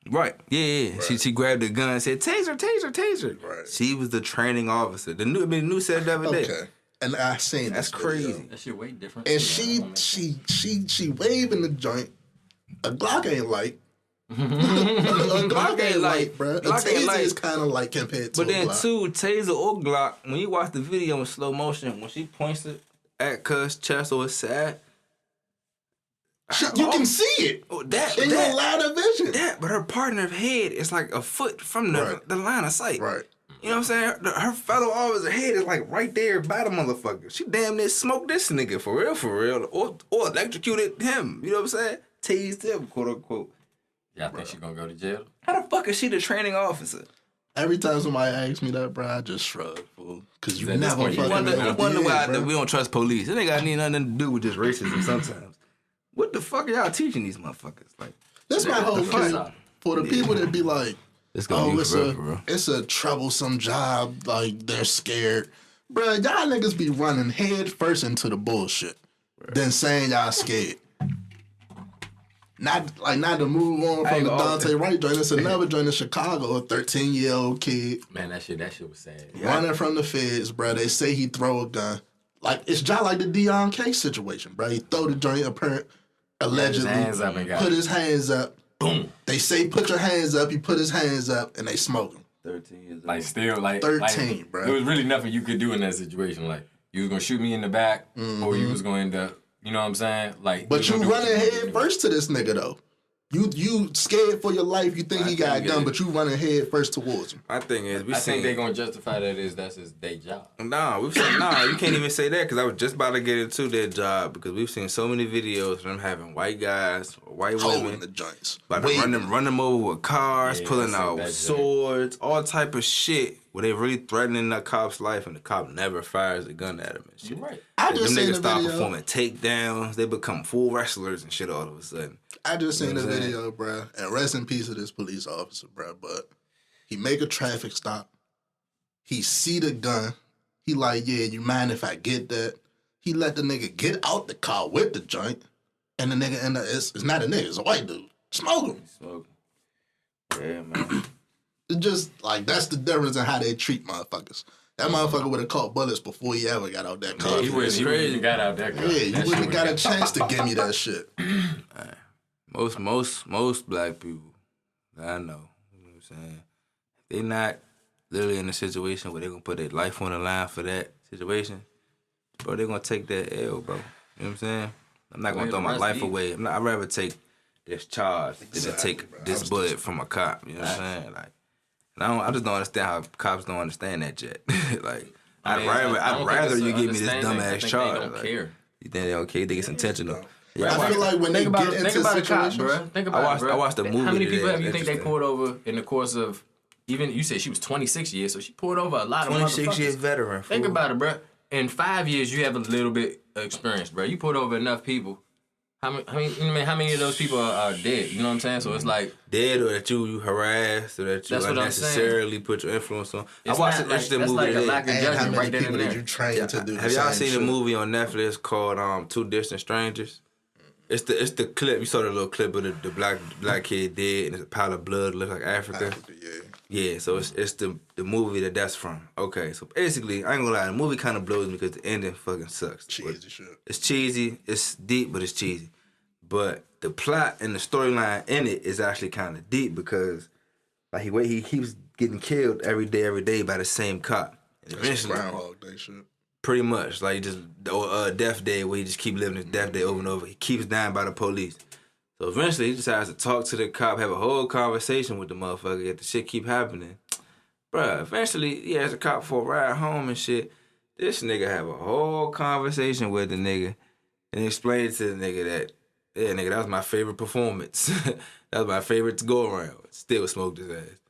Right? Yeah. Right. She grabbed the gun and said, "Taser, taser, taser." Right. She was the training officer. The new said the other day. Okay. And I seen That's this video. crazy. That shit way different. And Yeah, she waving the joint. A Glock ain't light. A Glock ain't light, bro. A Glock ain't taser light. is kind of like compared to But a then Glock. too, taser or Glock, when you watch the video in slow motion, when she points it at Cuz chest or his side, Shit, you can see it. that In your line of vision. but her partner's head is like a foot from the line of sight. Right. You know what I'm saying? Her fellow officer's head is like right there by the motherfucker. She damn near smoked this nigga for real, or electrocuted him. You know what I'm saying? Tased him, quote unquote. Y'all think she gonna go to jail? How the fuck is she the training officer? Every time somebody asks me that, bro, I just shrug, fool. Because you At this never point, you fucking Wonder know. why bro. we don't trust police. It ain't got nothing to do with just racism sometimes. What the fuck are y'all teaching these motherfuckers? Like, That's my whole fuck? thing. For the people that be like, it's gonna be it's forever, bro. it's a troublesome job, like they're scared. Bro, y'all niggas be running head first into the bullshit. Then saying y'all scared. Not to move on from the Daunte White joint. It's another joint in Chicago, a 13-year-old kid Man, that shit was sad. running from the feds, bro. They say he throw a gun. Like, it's just like the Deion Case situation, bro. He throw the joint apparent. allegedly hands up and got put it. his hands up. Boom. They say put your hands up. He put his hands up and they smoke him. 13 years old. Like still, like 13, bro. There was really nothing you could do in that situation. Like you was gonna shoot me in the back, or you was going to, you know what I'm saying? Like, But you running head first to this nigga though. You scared for your life. You think he got a gun, but you running head first towards him. My thing is, I think they're gonna justify that's his day job. No, we've seen you can't even say that because I was just about to get into their job because we've seen so many videos of them having white guys or white Holding women the joints. about to run them over with cars, Yeah, pulling I see out that swords, all type of shit where they really threatening the cop's life and the cop never fires a gun at him and shit. You're right. I Them just seen niggas the start video. performing takedowns. They become full wrestlers and shit all of a sudden. I just seen You know the what I'm saying? video, bruh. And rest in peace to this police officer, bruh. But he make a traffic stop. He see the gun. He like, yeah, you mind if I get that? He let the nigga get out the car with the joint. And the nigga, it's not a nigga, it's a white dude. Smoke him. Smoking. Yeah, man. It's just like, that's the difference in how they treat motherfuckers. That motherfucker would have caught bullets before he ever got out that car. He wouldn't even got out that car. Yeah, you That wouldn't shit have got a got chance to give me that shit. Most black people that I know, you know what I'm saying, they not literally in a situation where they're gonna put their life on the line for that situation, bro, they're gonna take that L, bro. You know what I'm saying? I'm not gonna throw my life away. I'd rather take this charge than to take bro. this bullet from a cop. You know what I'm saying? Like, and I just don't understand how cops don't understand that yet. Like, I'd rather you give me this dumbass charge. They don't like, care. You think they don't care? You think it's intentional? I feel like when they get into think about a cop, situations, bro. Think about it, bro. I watched the movie. How many today. people have you think they Interesting. pulled over in the course of? Even you said she was 26 years, so she pulled over a lot of 26 years motherfuckers. veteran. Think fool. about it, bro. In 5 years, you have a little bit of experience, bro. You pulled over enough people. How many of those people are dead? You know what I'm saying? So it's like Dead or that you harassed or that you That's what I'm unnecessarily put your influence on. it's I watched not an like, interesting that's movie like a today. lack of and how judgment many right then people and did there. you train to do the Have y'all same seen a shit? movie on Netflix called Two Distant Strangers? It's the clip. You saw the little clip of the black kid dead and there's a pile of blood look like Africa. Yeah. Yeah, so it's the movie that's from. Okay, so basically, I ain't gonna lie, the movie kind of blows me because the ending fucking sucks. Cheesy shit. It's cheesy, it's deep, but it's cheesy. But the plot and the storyline in it is actually kind of deep because like he keeps getting killed every day by the same cop. And eventually, Groundhog Day shit. pretty much like just Death Day where he just keep living his death day over and over. He keeps dying by the police. So eventually he decides to talk to the cop, have a whole conversation with the motherfucker. Yet the shit keep happening. Bruh, eventually he has a cop for a ride home and shit. This nigga have a whole conversation with the nigga and explain to the nigga that, yeah, nigga, that was my favorite performance. That was my favorite to go around. Still smoked his ass.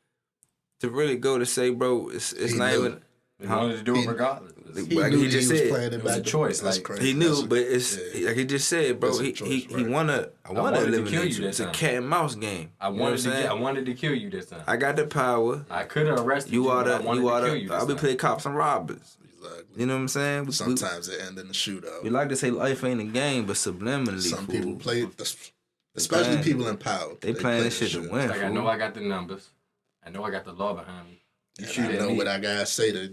To really go to say, bro, it's not knew. even... He wanted to do it regardless. He Like knew he that just he was said, playing it it was a back. choice, That's like, crazy. He knew, That's a- but it's yeah. like he just said, bro. That's a He choice, he bro. wanna. I wanna wanted to kill eliminate you you. this It's a time. cat and mouse game. I You know what I'm wanted saying? I wanted to kill you this time. I got the power. I could have arrested you. You are but I the. wanted You are to kill you the. this I'll be time. playing cops and robbers. Exactly. You know what I'm saying? Sometimes it end in a shootout. We like to say life ain't a game, but subliminally, Some fool. people play, especially playing. people in power. They playing this shit to win. Like I fool. know I got the numbers. I know I got the law behind me. You And shoot I at know me. what I gotta say to.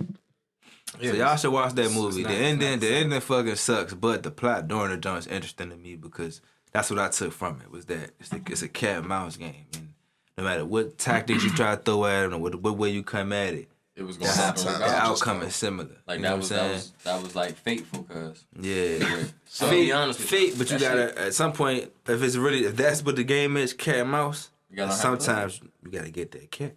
So y'all should watch that movie. not- The it's ending, not the the same. ending fucking sucks, but the plot during the joint is interesting to me because that's what I took from it. Was that it's a cat and mouse game, and no matter what tactics you try to throw at it or what way you come at it, It was gonna Yeah, happen sometimes the I'll regardless. just outcome go. is similar. Like you know that what was I'm that saying? was that was like fateful, cause Yeah. So to be honest with you, Fate, but you that gotta shit- at some point if that's what the game is, cat and mouse. You gotta have to sometimes you gotta get that cat.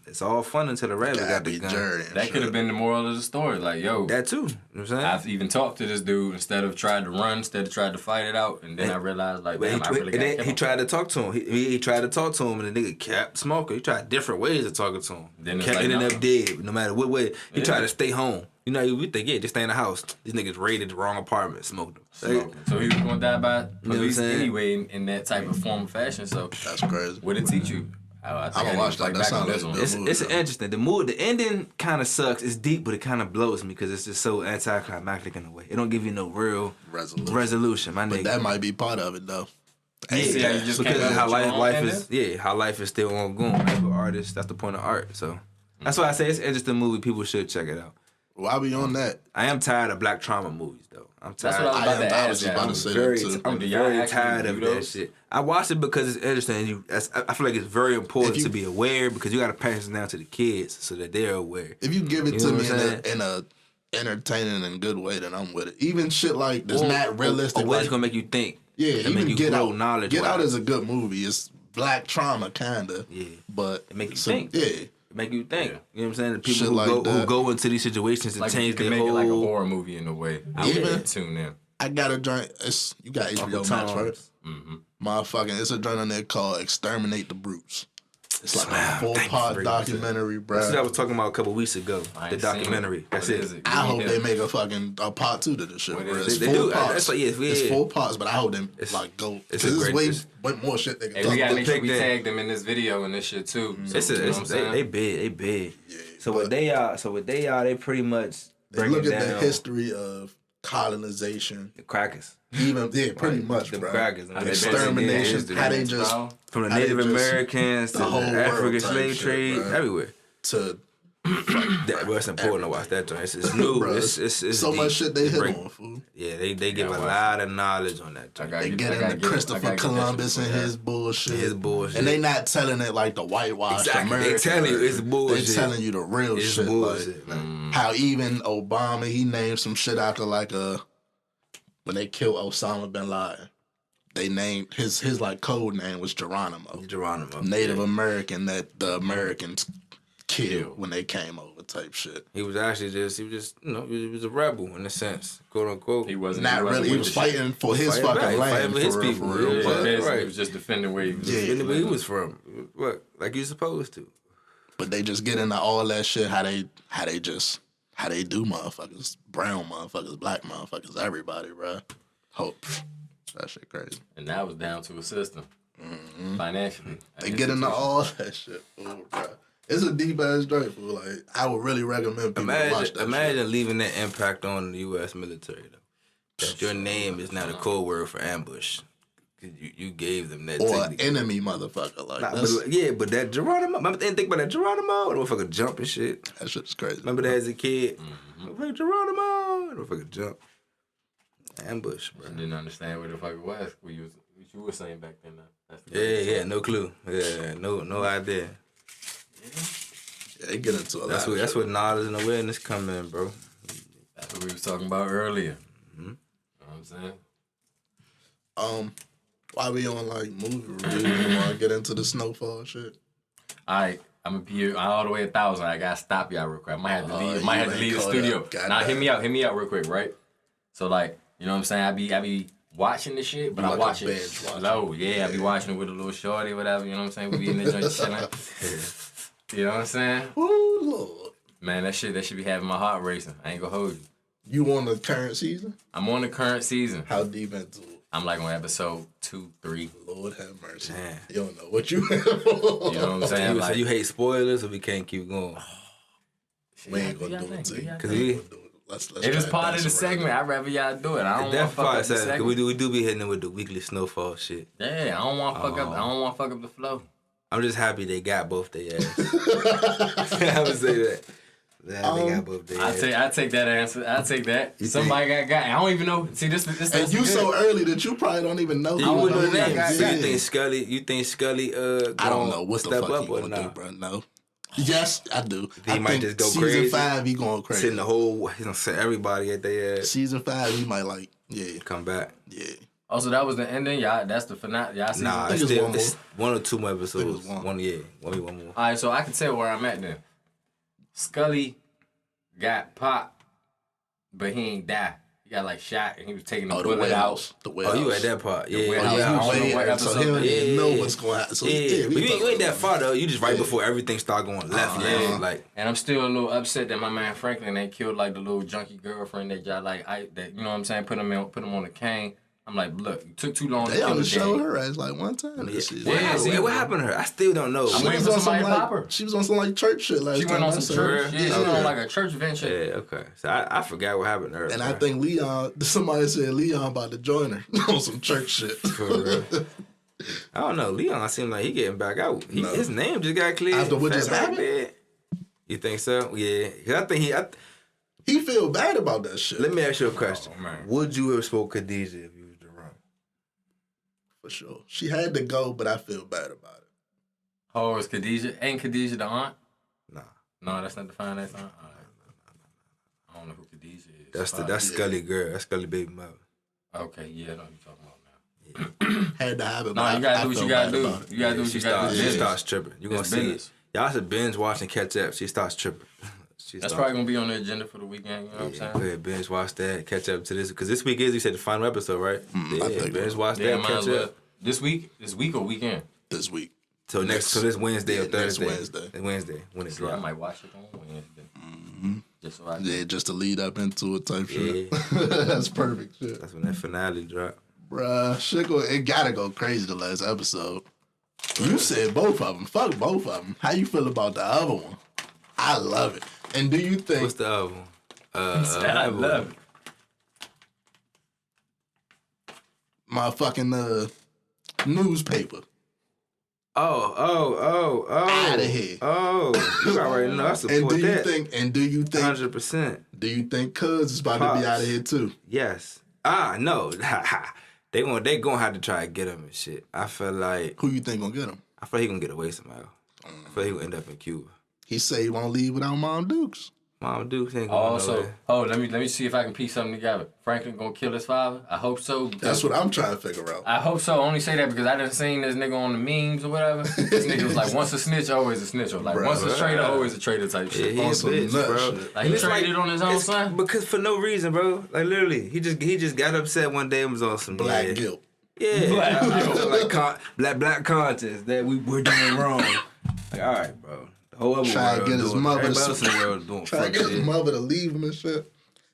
It's all fun until the rabbit Gotta got the be gun. dirty. and that shit. could have been the moral of the story. Like, yo, That too. You know what I'm saying? I've even talked to this dude instead of tried to run, instead of tried to fight it out, and then I realized like, But damn, I really and got then to he tried to talk to him. He tried to talk to him, and the nigga kept smoking. He tried different ways of talking to him. Then it's Kept like, ending nah. up dead, no matter what way. He Yeah. tried to stay home. You know, we think, yeah, just stay in the house. These niggas raided the wrong apartment, smoked them. So he was gonna die by what I'm police saying? anyway in that type of form of fashion. So That's crazy. what did it teach you? I think I'ma I need watch to fight that. That back on sounds this like one. a It's movie, though. interesting. The ending kind of sucks. It's deep, but it kind of blows me because it's just so anticlimactic in a way. It don't give you no real resolution. My But nigga. that might be part of it though. See how you just because came of up how with your own life ending? is, how life is still ongoing. That's what artists. That's the point of art. So that's why I say it's an interesting movie. People should check it out. While we on that, I am tired of black trauma movies though. I'm That's tired. what I was about to I ask. was just about to say very, that too. I'm Do y'all very actually tired do of those? that shit. I watched it because it's interesting. I feel like it's very important to be aware because you got to pass it down to the kids so that they're aware. If you give it You to know me what I'm in a entertaining and good way, then I'm with it. Even shit like that's not realistic. A way like, it's gonna make you think. yeah, and make even you Get grow Out. knowledge. Get Out is a good movie. It's black trauma, kinda. Yeah, but it make you think. Yeah. Make you think. Yeah. You know what I'm saying? The people Shit who like who that. go into these situations and Like you change can their make whole. it like a horror movie in a way. I Even- would tune in. I got a joint. You got HBO Max, right? Mm-hmm. Motherfucking, it's a joint on there called "Exterminate the Brutes." It's like a Thank you 4-part for documentary, bro. That's what I was talking about a couple weeks ago. I The ain't seen documentary. it. That's What it. is it? I hope Yeah. they make a part 2 to this shit, What bro. is It's it? They 4 do. parts. That's like, yeah, It's 4 parts, but I hope they It's- like go. it's Because a there's great- way more shit they can Hey, talk we gotta about. make sure we Take that. tag them in this video and this shit too. So, It's you know what I'm saying? they big. They big. Yeah, So but what they are. So what they are. They pretty much They bring look it at down. the history of colonization, The crackers. even pretty much, The bro. crackers. How they Extermination, basically how they did just bro. From the how they Native just- Americans to the the whole world African type slave shit, trade, bro. everywhere. to That, well, it's important to watch that joint. It's new. bro, it's so deep. much shit they hit Bring- on, fool. Yeah, they give a watch lot of knowledge on that I joint. gotta They get- get I gotta into get- I Christopher gotta get that Columbus shit and for his bullshit. His bullshit. And they not telling it like the whitewashed Exactly. They American. telling you it's version. bullshit. They telling you the real It's shit. bullshit. Like, how even Obama, he named some shit after like when they killed Osama bin Laden. They named his like code name was Geronimo. Geronimo. Native Yeah. American that the Americans killed when they came over type shit. He was actually he was a rebel in a sense, quote unquote. He wasn't Not he wasn't really. He with was the shit. fighting for his Fighting back. fucking He land. fighting for his for real, people. for real. Yeah, But- Basically, right. he was just defending where he was. Yeah. Where he was from. What? Like you supposed to. But they just get into all that shit. How they do motherfuckers, brown motherfuckers, black motherfuckers, everybody, bro. Hope that shit crazy. And that was down to a system. Financially. They get into all that shit, fool, bro. It's a deep ass joint, fool. Like I would really recommend people watch that. Imagine leaving that impact on the U.S. military though. That your name is now the code word for ambush. 'Cause you gave them that. Or technique. enemy motherfucker, like Nah, that's, but that Geronimo. Remember, think about that Geronimo. The motherfucker jump and shit. that shit's crazy. Remember that as a kid? Motherfucker Geronimo. The motherfucker jump. Ambush, bro. I didn't understand what the fuck it was. What you were saying back then. That's the Yeah, no clue. Yeah, no idea. Yeah, they get into a lot. That's what knowledge and awareness come in, bro. That's what we was talking about earlier. You know what I'm saying? Why we on like movie reviews? You want to get into the Snowfall shit? All right, I'm gonna be all the way 1,000. I gotta stop y'all real quick. I might have to leave. you Might have to ain't leave the caught studio. up. God Nah, damn. hit me out real quick, right? So like, you know what I'm saying? I be watching this shit, but You I like watch a it binge watcher. slow. Yeah, I be watching it with a little shorty, whatever. You know what I'm saying? We be in the joint chilling. You know what I'm saying? Ooh, Lord. Man, that shit be having my heart racing. I ain't gonna hold you. You on the current season? I'm on the current season. How deep into it? I'm like on episode 2, 3. Lord have mercy. Man. You don't know what you have. You know what I'm saying? So Like, you hate spoilers, or we can't keep going? We ain't gonna do it to you. Cause We we. ain't gonna do it. Let's if it's try part of the dance around segment, it. I'd rather y'all do it. I don't want to That's fuck part up the of segment. we do be hitting them with the weekly Snowfall shit. Yeah, I don't want to fuck up. I don't want to fuck up the flow. I'm just happy they got both their ass. I would say that. They got both their ass. I take that answer. I take that. Somebody got. I don't even know. See this. And you so early that you probably don't even know. You who wouldn't knows know that that. guy You is. think Scully? You think Scully? I don't know what the step fuck up he or gonna do, not? bro. No. Yes, I do. He I might think just go season crazy. 5, he going crazy. Sitting the whole. He's gonna set everybody at their ass. Season 5, he might like, yeah, Come back. yeah. Also, that was the ending. Y'all, that's the finale. Y'all see. Nah, I think it's it's still one it's one or two more episodes. it was one. One more. All right, so I can tell where I'm at then. Scully got popped, but he ain't die. He got like shot, and he was taking the Oh, the bullet out. warehouse. The Oh, warehouse. you at that part? Yeah. warehouse. Oh, yeah, I don't he know what waiting, so he episode don't that even is. know what's going to happen. So, Yeah, we but you talking ain't that about- far though. You just right Yeah. before everything start going left. Yeah. Like And I'm still a little upset that my man Franklin they killed like the little junkie girlfriend that y'all like. That you know what I'm saying? Put him on the cane. I'm like, look, it took too long to They kill only the showed dad. her as like one time this season. Yeah, see, what happened to her? I still don't know. I'm She waiting was for on some somebody to pop her. like she was on some like church shit last She time. went on I some saw church. her. Yeah, she went on like a church venture. Yeah, okay. So I forgot what happened to her. And bro. I think Leon, somebody said Leon about to join her on some church shit. For real. I don't know. Leon seemed like he getting back out. No. His name just got cleared. After what just Fat back happened? there. You think so? Yeah. 'Cause I think He feel bad about that shit. Let me ask you a question. Oh, man. Would you have spoke Khadijah if you was Jerome? For sure. She had to go, but I feel bad about it. Oh, is Khadijah? Ain't Khadijah the aunt? Nah. No, that's not the finance aunt? All right. I don't know who Khadijah is. That's Scully girl. That's Scully baby mother. Okay, yeah, I know what you're talking about now. Had to have it. No, you gotta do what you gotta do. You gotta do what you gotta do. She starts tripping. You gonna It's see business. it. Y'all should binge watch and catch up. She starts tripping. That's probably gonna be on the agenda for the weekend. You know what I'm saying? Go ahead, binge watch that. Catch up to this because this week is you said the final episode, right? Binge watch Yeah, that. might as Catch well. up. This week or weekend? This week. So this Wednesday or Thursday. Next Wednesday. It's Wednesday when it Yeah, I drops. might watch it on Wednesday. Just so I can. Yeah, just to lead up into it type shit. Yeah. That's perfect shit. That's when that finale drop. Bruh, it gotta go crazy the last episode. You said both of them. Fuck both of them. How you feel about the other one? I love it. And do you think... What's the other one? I love it. My fucking newspaper. Oh. Outta here. Oh, you already know I support And do you that. think 100%. do you think Cuz is about to be out of here too? Yes. No. They gonna have to try to get him and shit. I feel like Who you think gonna get him? he gonna get away somehow. I feel like he gonna end up in Cuba. He say he won't leave without Mom Dukes. Mom Dukes ain't going nowhere. Let me see if I can piece something together. Franklin gonna kill his father? I hope so. That's what I'm trying to figure out. I hope so. I only say that because I done seen this nigga on the memes or whatever. This nigga was like, once a snitch, always a snitch. Or like, once a traitor, always a traitor type Yeah, shit. he a some bitch, nut bro. shit. Like, he It's traded on his own it's son? because for no reason, bro. Like literally, he just got upset one day and was on some Black guilt. Yeah, Black I feel like black conscience that we're doing wrong. Like, all right, bro. The whole other Try to world get his doing- mother everybody to- else in the world doing Trying fuck to get his shit. mother to leave him and shit.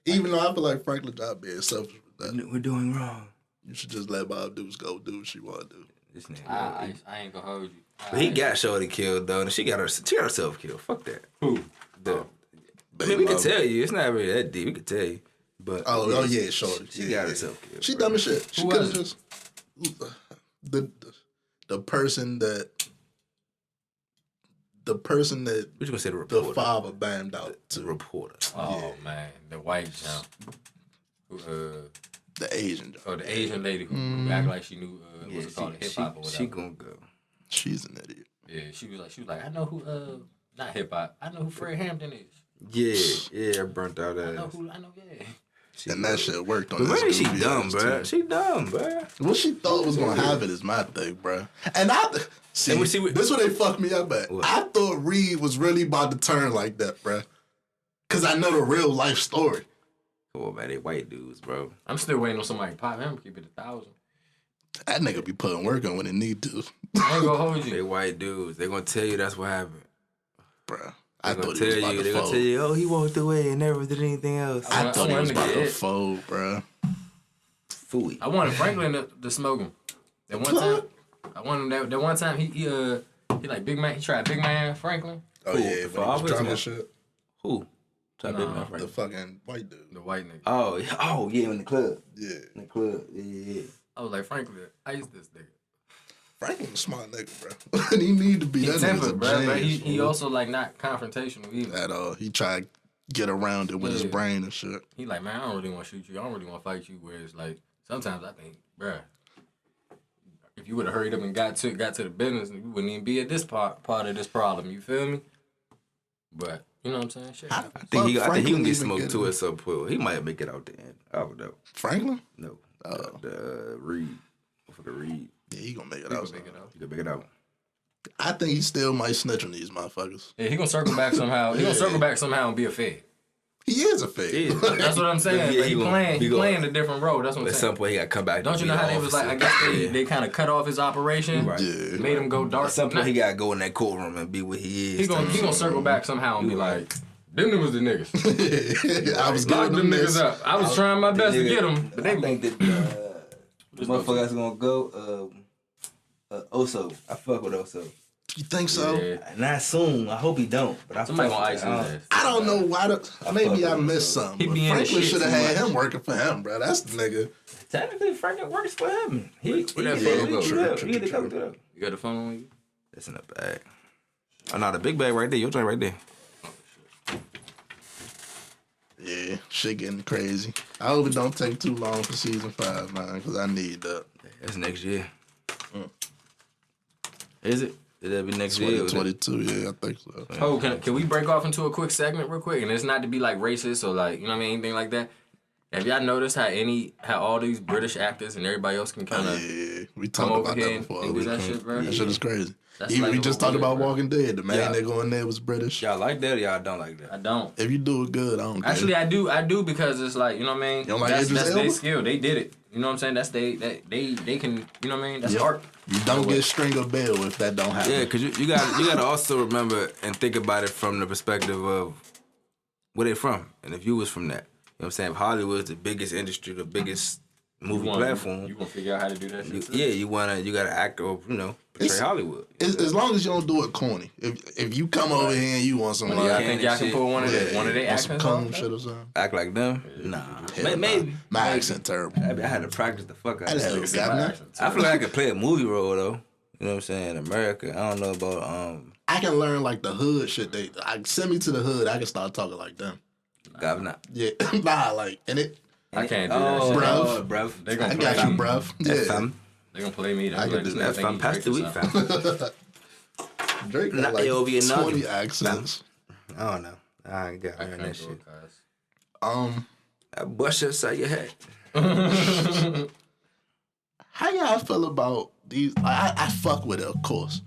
Even though I feel like Franklin job being selfish with that. We're doing wrong. You should just let Bob Dukes go do what she want to do. This nigga. I ain't gonna hold you. But he got Shorty killed though, and she got herself killed. Fuck that. Who? I mean, we can tell you. It's not really that deep. We can tell you. But Oh yeah, Shorty. She got herself killed. She bro. dumb as shit. She Who could was have just the person that What you gonna say? The the reporter. father banned out The to reporter. Oh, man. The white jump. Who, the Asian job. the Asian lady who act like she knew, what's it called, hip hop or whatever. She gonna go. She's an idiot. Yeah, she was like, I know who, not hip hop, I know who Fred Hampton is. Yeah, burnt out I know ass. who, yeah. And that shit worked on But this maybe she goofy dumb, ass, bro. too. She dumb, bro. What she thought was gonna happen is my thing, bro. And see, And we see this is what they fucked me up at. What? I thought Reed was really about to turn like that, bro. Cause I know the real life story. Come on, man. They white dudes, bro. I'm still waiting on somebody to pop him, keep it 1,000. That nigga be putting work on when it need to, I ain't gonna hold They you. white dudes. They gonna tell you that's what happened. bro. They I gonna thought tell he was about you. to They gonna fold. tell you. Oh, he walked away and never did anything else. I thought he want was him to about get to hit. fold, bro. Fooey. I wanted Franklin to smoke him. That one time, I wanted him that one time he like Big Man, he tried Big Man Franklin. Oh Cool. yeah, For when he all was drunk his- and shit. Who? Try Nah. Big Man The Franklin. fucking white dude. The white nigga. Oh, yeah, in the club. Yeah, In the club. Yeah. I was like, Franklin, ice this nigga. Franklin a smart nigga, bro. And he need to be. He That nigga's a tempered, bro. But genius, he bro. also like not confrontational either. At all. He tried to get around it with his Yeah. brain and shit. He like, man, I don't really want to shoot you. I don't really want to fight you. Whereas like sometimes I think, bruh, if you would have hurried up and got to the business, you wouldn't even be at this part of this problem. You feel me? But you know what I'm saying? Shit. I I think he can Franklin get even smoked get too it. at some point. He might make it out the end. I don't know. Franklin? No. Oh. The Reed. For the Reed. Yeah, he gonna make it He out. gonna make it out. You can make it out. I think he still might snitch on these motherfuckers. Yeah, he gonna circle back somehow. He gonna circle back somehow and be a fed. He is a fake. Yeah. That's what I'm saying. Yeah, But he playing a different role. That's what I'm At saying. some point, he got to come back. Don't you know how they was like? I guess they kind of cut off his operation, Right. Yeah. made him go dark. At some point, he got to go in that courtroom and be what he is. He gonna circle back somehow and be like, them niggas the niggas. I was Lock giving them them niggas this. up. I was trying my best to get them, but they I think that the motherfucker that's going to go, Oso. I fuck with Oso. You think so? Yeah. Not soon. I hope he don't. But I Somebody fuck gonna with ice him. his ass. I don't know why. Maybe fuck I with missed him. something. He But be in the Franklin shit should have too had much. him working for him, bro. That's the nigga. Technically, Franklin works for him. He that yeah, phone go? he get the cover to them. You got the phone on you? That's in the bag. Oh, no, the big bag right there. Your joint right there. Yeah, shit getting crazy. I hope it don't take too long for season 5, man, because I need that. That's next year. Is it? Did that be next year? 2022, yeah, I think so. Oh, can we break off into a quick segment real quick? And it's not to be like racist or like, you know what I mean, anything like that. Have y'all noticed how all these British actors and everybody else can kind of we come talked over about here that and before. do that shit, bro? That shit is crazy. That's Even like we a just little talked about weird, bro. Walking Dead. The main nigga on there was British. Y'all like that or y'all don't like that? I don't. If you do it good, I don't care. Actually, I do because it's like, you know what I mean? You don't like that's Idris their Elba? skill. They did it. You know what I'm saying? That's they can, you know what I mean? That's Yep. art. You don't get string of bail if that don't happen. Yeah, because you got to also remember and think about it from the perspective of where they from. And if you was from that. You know what I'm saying? If Hollywood's the biggest industry, the biggest movie platform. You gonna figure out how to do that shit? You gotta act or, portray Hollywood. As long as you don't do it corny. If you come over here and you want some I like think y'all can pull one of their want some accents calm on. shit or something. Act like them? Nah. Hell Maybe. nah. My accent terrible. I had to practice the fuck out I of had it. to governor. I feel like I could play a movie role though. You know what I'm saying? In America. I don't know about I can learn like the hood shit. Send me to the hood. I can start talking like them. governor. Yeah, nah, like and it. I can't do that shit. bruv. Bruv. They gonna I play got you, me. bruv. Yeah. They gonna play me. I can do that. FM. Pass the week, fam. Drake Not got like AOV and 20 nothing. accents. I don't know. I ain't got to learn that shit. Guys. I bust upside your head. How y'all feel about these? I fuck with it, of course.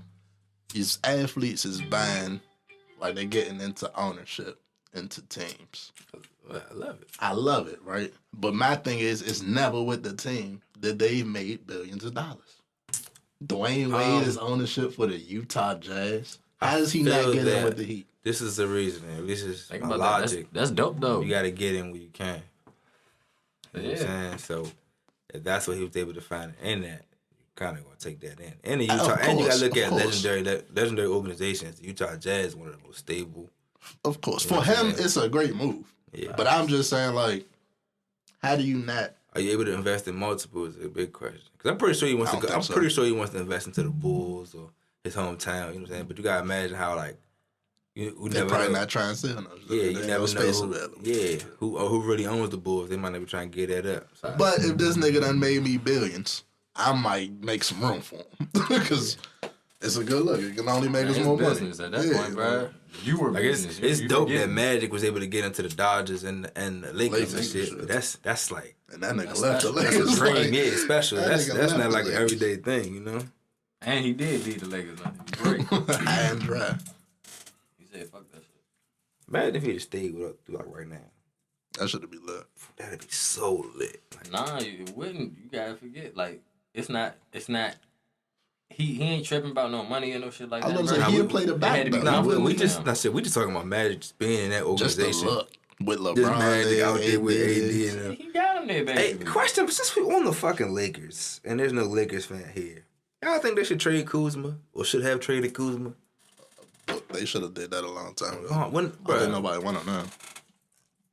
These athletes is buying, like they're getting into ownership into teams. I love it. I love it, right? But my thing is, it's never with the team that they've made billions of dollars. Dwayne Wade is ownership for the Utah Jazz. How does he not get in with the Heat? This is the reasoning. This is my about logic. That's dope though. You got to get in where you can. You know what I'm Yeah. saying? So if that's what he was able to find in that, you kind of going to take that in. And the Utah, Of and you got course, to look of at course. legendary organizations. The Utah Jazz is one of the most stable. Of course. You For know what I'm him, saying? it's a great move. Yeah. But I'm just saying, like, how do you not? Are you able to invest in multiple is a big question. Because I'm pretty sure he wants I to don't go. I'm think so. pretty sure he wants to invest into the Bulls or his hometown. You know what I'm saying? But you gotta imagine how like you They're never probably know. not trying to sell no shit. Yeah, There you ain't never no space know. available. Who really owns the Bulls? They might never try and get that up. So. But if this nigga done made me billions, I might make some room for him. Because it's a good look. It can only make us It's more business money. at that point, bro. You were Like business. it's You dope forget. that Magic was able to get into the Dodgers and the Lakers and shit. But that's like And that nigga That's left the special. that's a Lakers. dream. Like, Yeah, it's special. that That's nigga not left like the an Lakers. everyday thing, you know. And he did lead the Lakers. Great. high and dry. He said, "Fuck that shit." Imagine if he had stayed with us like right now. That should be lit. That'd be so lit. Like, Nah, it wouldn't. You gotta forget. Like, it's not. He ain't tripping about no money or no shit like I that. was bro. gonna say, we- he'll play the It back had to be though. nah, confident we with just him. not shit. We just talking about Magic just being in that Just the organization. look. With LeBron Just Magic out there with AD AD. and them. He got him there, Hey, baby. question: since we on the fucking Lakers and there's no Lakers fan here, y'all think they should trade Kuzma or should have traded Kuzma? They should have did that a long time ago. When, I think bro, nobody want him now.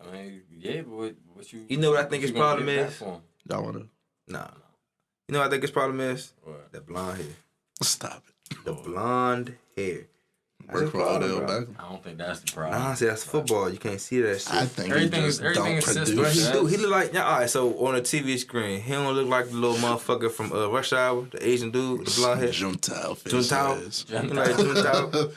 I mean, yeah, but what you? You know what I think his you gonna problem get back is? for him? Y'all want to nah. You know what I think his problem is? What? That blonde hair. stop it. The blonde hair. That's Work his for problem, Odell bro. Beckham. I don't think that's the problem. Nah, see, that's football. You can't see that shit. I think Everything he is- just everything don't is system. Bro, produce. he do. He look like, yeah, all right, so on a TV screen, he don't look like the little motherfucker from Rush Hour, the Asian dude with the blonde hair. Juntao face. Juntao. ass. He like Juntao.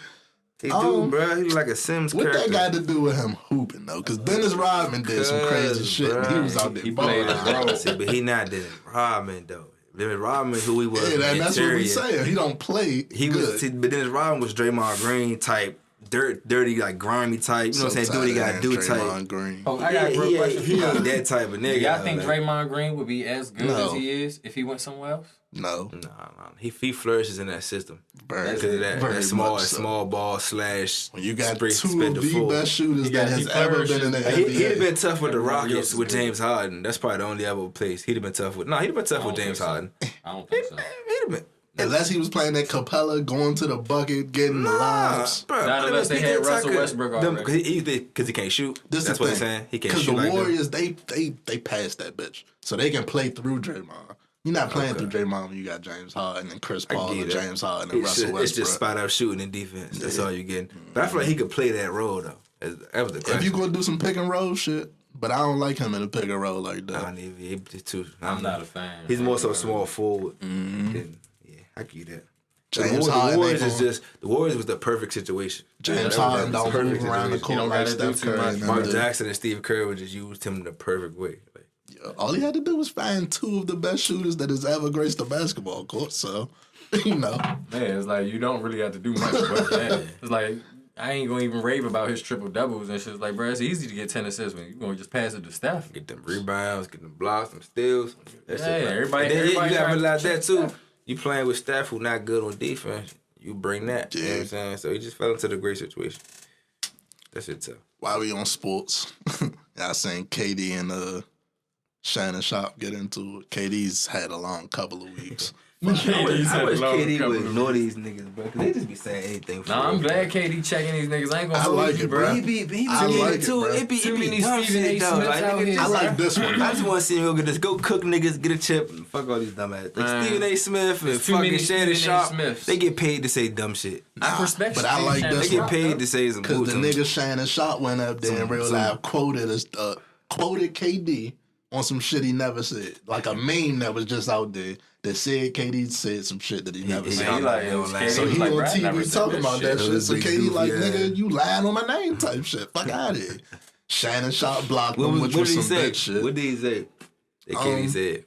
He do, bro. He look like a Sims What character. that got to do with him hooping though? Because Dennis Rodman did some crazy shit. And he was out there He played balling. his role. See, but he not Dennis Rodman though. Dennis Rodman, who he was, Yeah, from the that's what we interior. saying. He don't play. He good. was, see, but Dennis Rodman was Draymond Green type, dirty, like grimy type. You know what I'm saying? Do what he gotta do type. Draymond Green. Oh, I got a real question. He ain't that type of nigga. Do y'all think like, Draymond Green would be as good No. as he is if he went somewhere else? No, Nah. He flourishes in that system very, because of that very small much so. small ball slash. When you got spray- two spit of the the full. best shooters that he has ever been in the flourishes. NBA. He'd have been tough with the Everybody Rockets else with is good. James Harden. That's probably the only other place he'd have been tough with. He'd have been tough with don't James think so. Harden. I don't think so. He'd have been. Unless he was playing that Capella, going to the bucket, getting the lobs. Bro, Not unless they had Russell Westbrook already. Because he can't shoot. This That's is what the he's thing. saying. He can't Because shoot the like that. Warriors, they pass that bitch. So they can play through Draymond. You're not playing through Draymond when you got James Harden and Chris Paul and James Harden and Russell Westbrook. It's just spot up shooting and defense. That's all you're getting. But I feel like he could play that role though. That was the question. If you gonna do some pick and roll shit, but I don't like him in a pick and roll like I that. don't even. I'm not a fan. He's more so small forward. Yeah, I get that. James The Harden Warriors ain't is just the Warriors was the perfect situation. James Yeah, Harden don't perfect move around the situation. court like Steph Curry. and them Mark do. Jackson and Steve Kerr would just used him in the perfect way. Like, Yeah, all he had to do was find two of the best shooters that has ever graced the basketball court. So, Man, it's like you don't really have to do much. But man, it's like I ain't gonna even rave about his triple doubles and shit. It's like, bro, it's easy to get 10 assists when you gonna just pass it to Steph. get them rebounds, get them blocks, them steals. That shit, like- everybody. And then everybody you gotta trying to realize that check too. Steph. You playing with Steph who not good on defense. You bring that. You know what I'm saying? So he just fell into the great situation. That shit tough. while we on sports, I seen KD and Shannon Sharp get into it. KD's had a long couple of weeks. I wish KD couple would of ignore these niggas, bro. Cause they just be saying anything. For Nah, I'm real, glad bro. KD checking these niggas. I ain't gonna I hold like you, it, bro. bro. He was I getting like it it, too. bro. It be Too many dumb Stephen A. shit, though. Smiths Like, out nigga, here, I just- like this one. I just want to see him go get this. Go cook niggas, get a chip, and fuck all these dumb ass. Like Man. Stephen A. Smith and There's too many fucking Shannon Stephen A. Sharp. Smiths. They get paid to say dumb shit. I respect but I like Shannon this They one. get paid to say some Because the bullshit. nigga Shannon Sharp went up there in real life, quoted KD on some shit he never said. Like a meme that was just out there that said KD said some shit that he never he said. He like, So So was he like, on bro, I never TV said talking about that That shit. was So big KD like, goofy ass. nigga, you lying on my name type shit. Fuck out of here. Shannon Sharp blocked What him, was- which what was did he some say? bitch shit. What did he say? That KD said.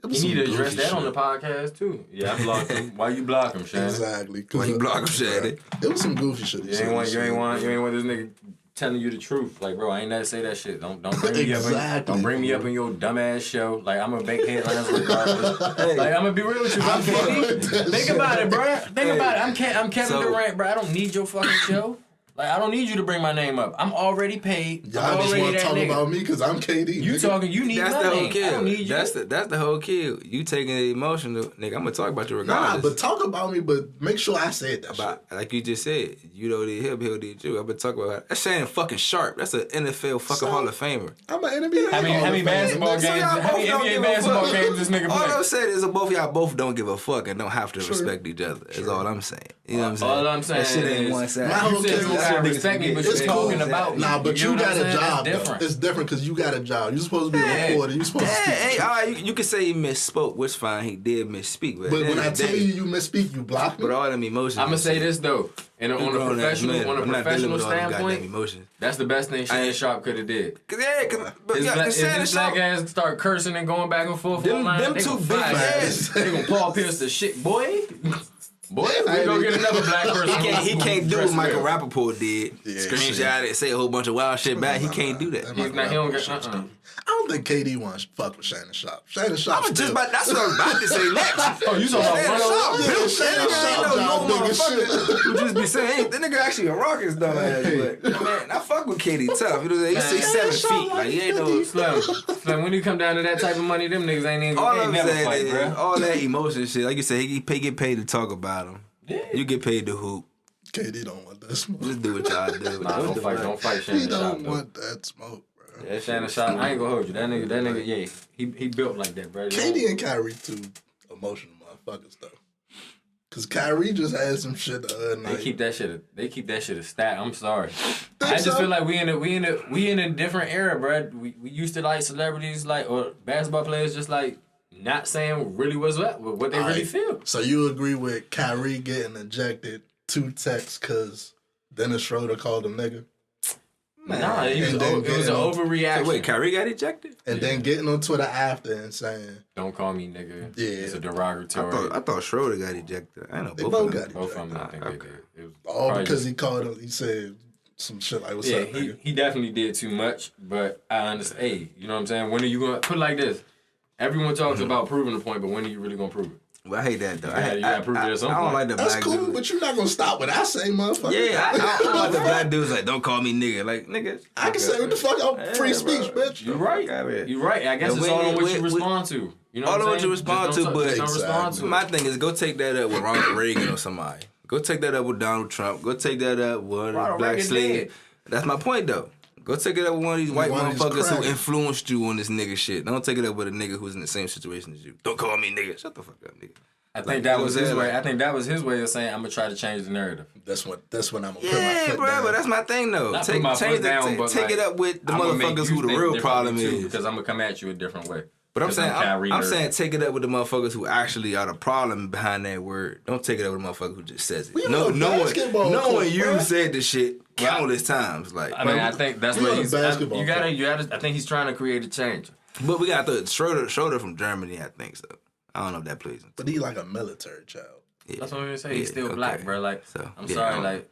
It was You need some to address goofy that on the shit. podcast too. Yeah, I blocked him. Why you block him, Shannon? Exactly. 'Cause Why you block him, Shannon? It was some goofy shit. he You said. ain't want this nigga telling you the truth. Like, bro, I ain't never say that shit. Don't bring me up. Exactly. Don't bring me up in your dumbass show. Like, I'm gonna make headlines regardless. Like, I'm gonna be real with you. I'm KD. Think about it, bro. Think about it. I'm Kevin So- Durant, bro. I don't need your fucking show. Like, I don't need you to bring my name up. I'm already paid. Y'all I'm just already want to that talk nigga. about me because I'm KD. You nigga. talking? You need That's my the whole name. I kill. don't need you. That's the whole kill. You taking it emotional, nigga. I'm gonna talk about you Nah, regardless. but talk about me, but make sure I said that shit. But like you just said, you don't need him, he'll need you. I've been talking about that. That's Shannon fucking Sharp. That's an NFL fucking So- Hall of Famer. I'm an NBA. How many basketball games? So y'all How both many don't NBA give a basketball fuck. games this nigga All play? I'm saying is both y'all both don't give a fuck and don't have to respect each other. Is all I'm saying. You know what I'm saying? All I'm saying that shit ain't is- one side. My You whole said kill you is gotta what niggas respect me, but forget. you're It's talking cool. about me. Nah, but know you what got I'm a saying? job. That's Though. different. It's different because you got a job. You're supposed to be a Yeah. reporter. You're supposed to speak. Hey, the all truth. right, you can say he misspoke, which fine, he did misspeak. But when I tell you misspeak, you block me. but all them emotions. I'm gonna and say shit, this though, and on a grown ass professional, man. on a I'm not dealing professional with all them goddamn standpoint, emotions. that's the best thing Shannon I- Sharp could have did. But If yeah, this Shannon black Sharp. ass start cursing and going back and forth Them- online, them they two gonna big fire ass- his ass. They gonna Paul Pierce the shit, boy. Boy, we go get another black person. He can't do what Michael Rappaport did. Yeah, Screenshot it, say a whole bunch of wild shit back. He can't do that. He's not. He don't get. I don't think KD wants to fuck with Shannon Sharp. Shannon Sharp. I was just about. That's what I was about to say next. Oh, you talking Shannon about Sharp, one? Yeah, built Shannon Shannon Sharp ain't no job normal big as motherfucker shit. who just be saying, hey, that nigga actually a rocket's dumb ass. But man, I fuck with KD tough. You know, he's Man, 6'7" feet. Like he ain't no. Slim, when you come down to that type of money, them niggas ain't even All they I'm never saying fight, is bro. all that emotion shit. Like you said, he get paid to talk about him. Yeah. You get paid to hoop. KD don't want that smoke. Just do what y'all do. Nah, don't fight He Shannon Sharp. don't though. want that smoke, bro. Yeah, Shannon Sharp. I ain't gonna hold you. That nigga, yeah, he built like that, bro. KD and Kyrie too emotional motherfuckers though. Cause Kyrie just had some shit the other night. They keep that shit a stat. I'm sorry. Think I just so? feel like we in a different era, bro. We used to like celebrities like or basketball players just like not saying really what they really feel. So you agree with Kyrie getting ejected 2 texts because Dennis Schroeder called him nigga? Nah, it was And then an getting on- overreaction. Wait, Kyrie got ejected? And then getting on Twitter after and saying, Don't call me nigga. Yeah. It's a derogatory. I thought Schroeder got ejected. I know they both, both of them. got Both ejected. of them, I think they Okay. did. It was All probably because just- he called him, he said some shit like, what's yeah, up, nigga? he definitely did too much, but I understand. Hey, you know what I'm saying? When are you gonna put it like this? Everyone talks about proving a point, but when are you really gonna prove it? Well, I hate that though. You gotta prove it at some I don't point. like the That's black cool, dudes. but you're not gonna stop what I say, motherfucker. Yeah, I don't like the black dudes like, don't call me nigga. Like, nigga. I can say what the fuck, I'm Yeah, free bro. speech, bitch. You're right. You're right. I guess And it's when- all on what when- you respond to. You know all what on I'm what saying? you respond Just to, don't but respond to it. my thing is go take that up with Ronald Reagan or somebody. Go take that up with Donald Trump. Go take that up with one of the Ronald black Reagan slaves. dead. That's my point though. Go take it up with one of these white One of these motherfuckers who crackers. influenced you on this nigga shit. Don't take it up with a nigga who's in the same situation as you. Don't call me nigga. Shut the fuck up, nigga. I think that was his way. I think that was his way of saying, I'm gonna try to change the narrative. That's when I'm gonna put my Yeah, foot bro, down. but that's my thing though. Not Take put my foot down, but take like, it up with the I'ma make motherfuckers you who the think real differently problem too, is. because I'm gonna come at you a different way. But I'm 'Cause saying, Kyrie I'm nerd. saying, take it up with the motherfuckers who actually are the problem behind that word. Don't take it up with the motherfucker who just says it. We on a basketball court, one you bruh. said this shit countless times. Like, I mean, I think that's we what on a he's. basketball You gotta. I think he's trying to create a change. but we got the Schroeder from Germany. I think so. I don't know if that plays. But he like a military child. Yeah. That's what I'm gonna say. He's still okay. black, bro. Like, So, I'm yeah, sorry, I don't- like.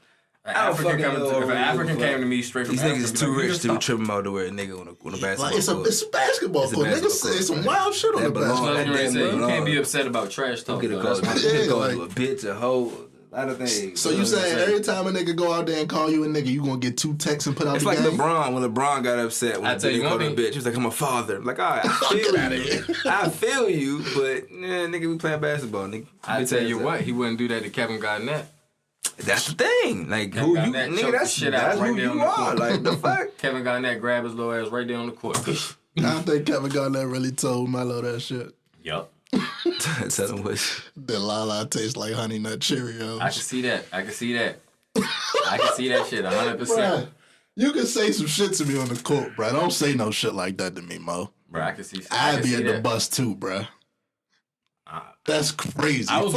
I don't African fucking coming know to, if an really African fuck. came to me straight from These Africa, niggas is be too like, rich to "Stop." trip him out to wear a nigga on a basketball Like it's court. a basketball It's a court. Niggas basketball say some court. wild shit on That the belong- basketball. That's what I'm That saying. You belong. can't be upset about trash talk. Get a though. call, That's Yeah, you like- a bitch, a hoe, a lot of things. So you saying every time a nigga go out there and call you a nigga, you gonna get 2 texts and put out It's the like game? LeBron when LeBron got upset when I tell he you called one him a thing- bitch. He was like, "I'm a father." I'm like, all right, I feel outta you. here. I feel you, but nigga, we playing basketball, nigga. I Bitch tell ass you up. what, he wouldn't do that to Kevin Garnett. That's the thing. Like, Kevin who you, Garnett nigga? choked That's the shit out that's right who there on you the are. court. Like, the fuck. Kevin Garnett grabbed his little ass right there on the court. I don't think Kevin Garnett really told Melo that shit. Yup. Tell him what. That Lala tastes like Honey Nut Cheerios. I can see that. I can see that. I can see that shit 100%. Bruh, you can say some shit to me on the court, bruh. Don't say no shit like that to me, Mo. Bro, I can see. I'd be see at the that. bus too, bruh. That's crazy. I was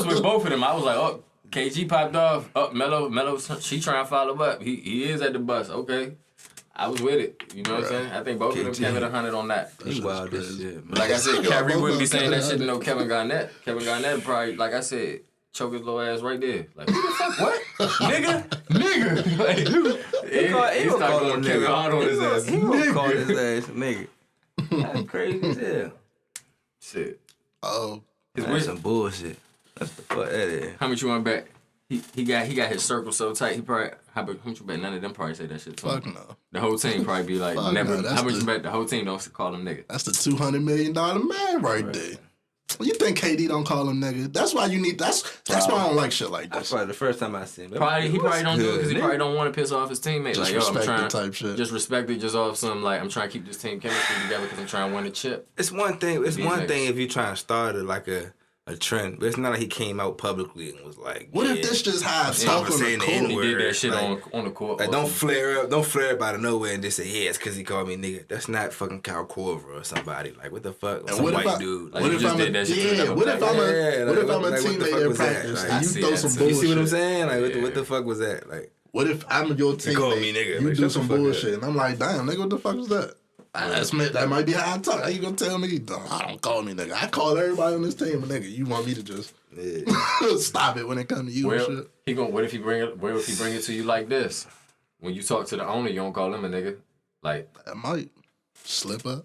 with both of them. I was like, oh, KG popped off. Oh, Melo, she trying to follow up. He is at the bus. Okay. I was with it. You know what I'm saying? I think both of them KG. came at 100 on that. He wild crazy. as shit, But man. like I said, Kyrie wouldn't be saying that shit to Kevin no Kevin Garnett. Kevin Garnett probably, like I said, choke his little ass right there. Like, who the fuck? What? Nigga? Like, He he gonna started call going him Kevin nigga. Hart on his ass. He gonna call his ass nigga. That's crazy as hell. Shit. Oh, His That's wish, some bullshit. That's the fuck that is. how much you want back? He got his circle so tight. He probably how much you bet? None of them probably say that shit to him. fuck no. The whole team probably be like, Fuck never. no, that's How much the- you bet? The whole team don't call him nigga. That's the $200 million man right there. You think KD don't call him nigga? That's why you need. That's why I don't like shit like That's this. probably the first time I seen him. He probably don't do it because he Nigga. probably don't want to piss off his teammates. Just Like, yo, I'm respect trying it type shit. just respect it, just off some like I'm trying to keep this team chemistry together because I'm trying to win a chip. It's one thing. It's These one niggas. thing if you trying to start like a trend, but it's not like he came out publicly and was like, What yeah, if this just how I stop talk on saying the the court? He N-word. did that shit Like- on the court. Like, or don't some- flare up out of nowhere and just say, yeah, it's because he called me nigga. That's not fucking Kyle Korver or somebody. Like, what the fuck? And Some what if white I- dude. Like, What you if just I'm a did that shit to the yeah? double What if back. I'm Yeah, a what if I'm a like, what the teammate fuck in was that? practice Like, I and you see throw that some too. bullshit? You see what I'm saying? Like, Yeah. what the fuck was that? Like, What if I'm your They call me teammate? nigga. You Like, do shut some the fuck bullshit, up. and I'm like, damn, nigga, what the fuck was that? That might be how I talk. How you gonna tell me? I don't call me nigga. I call everybody on this team a nigga. You want me to just yeah. stop it when it comes to you and Well, shit? he gonna. What if he bring it to you like this? When you talk to the owner, you don't call him a nigga. Like, I might slip up.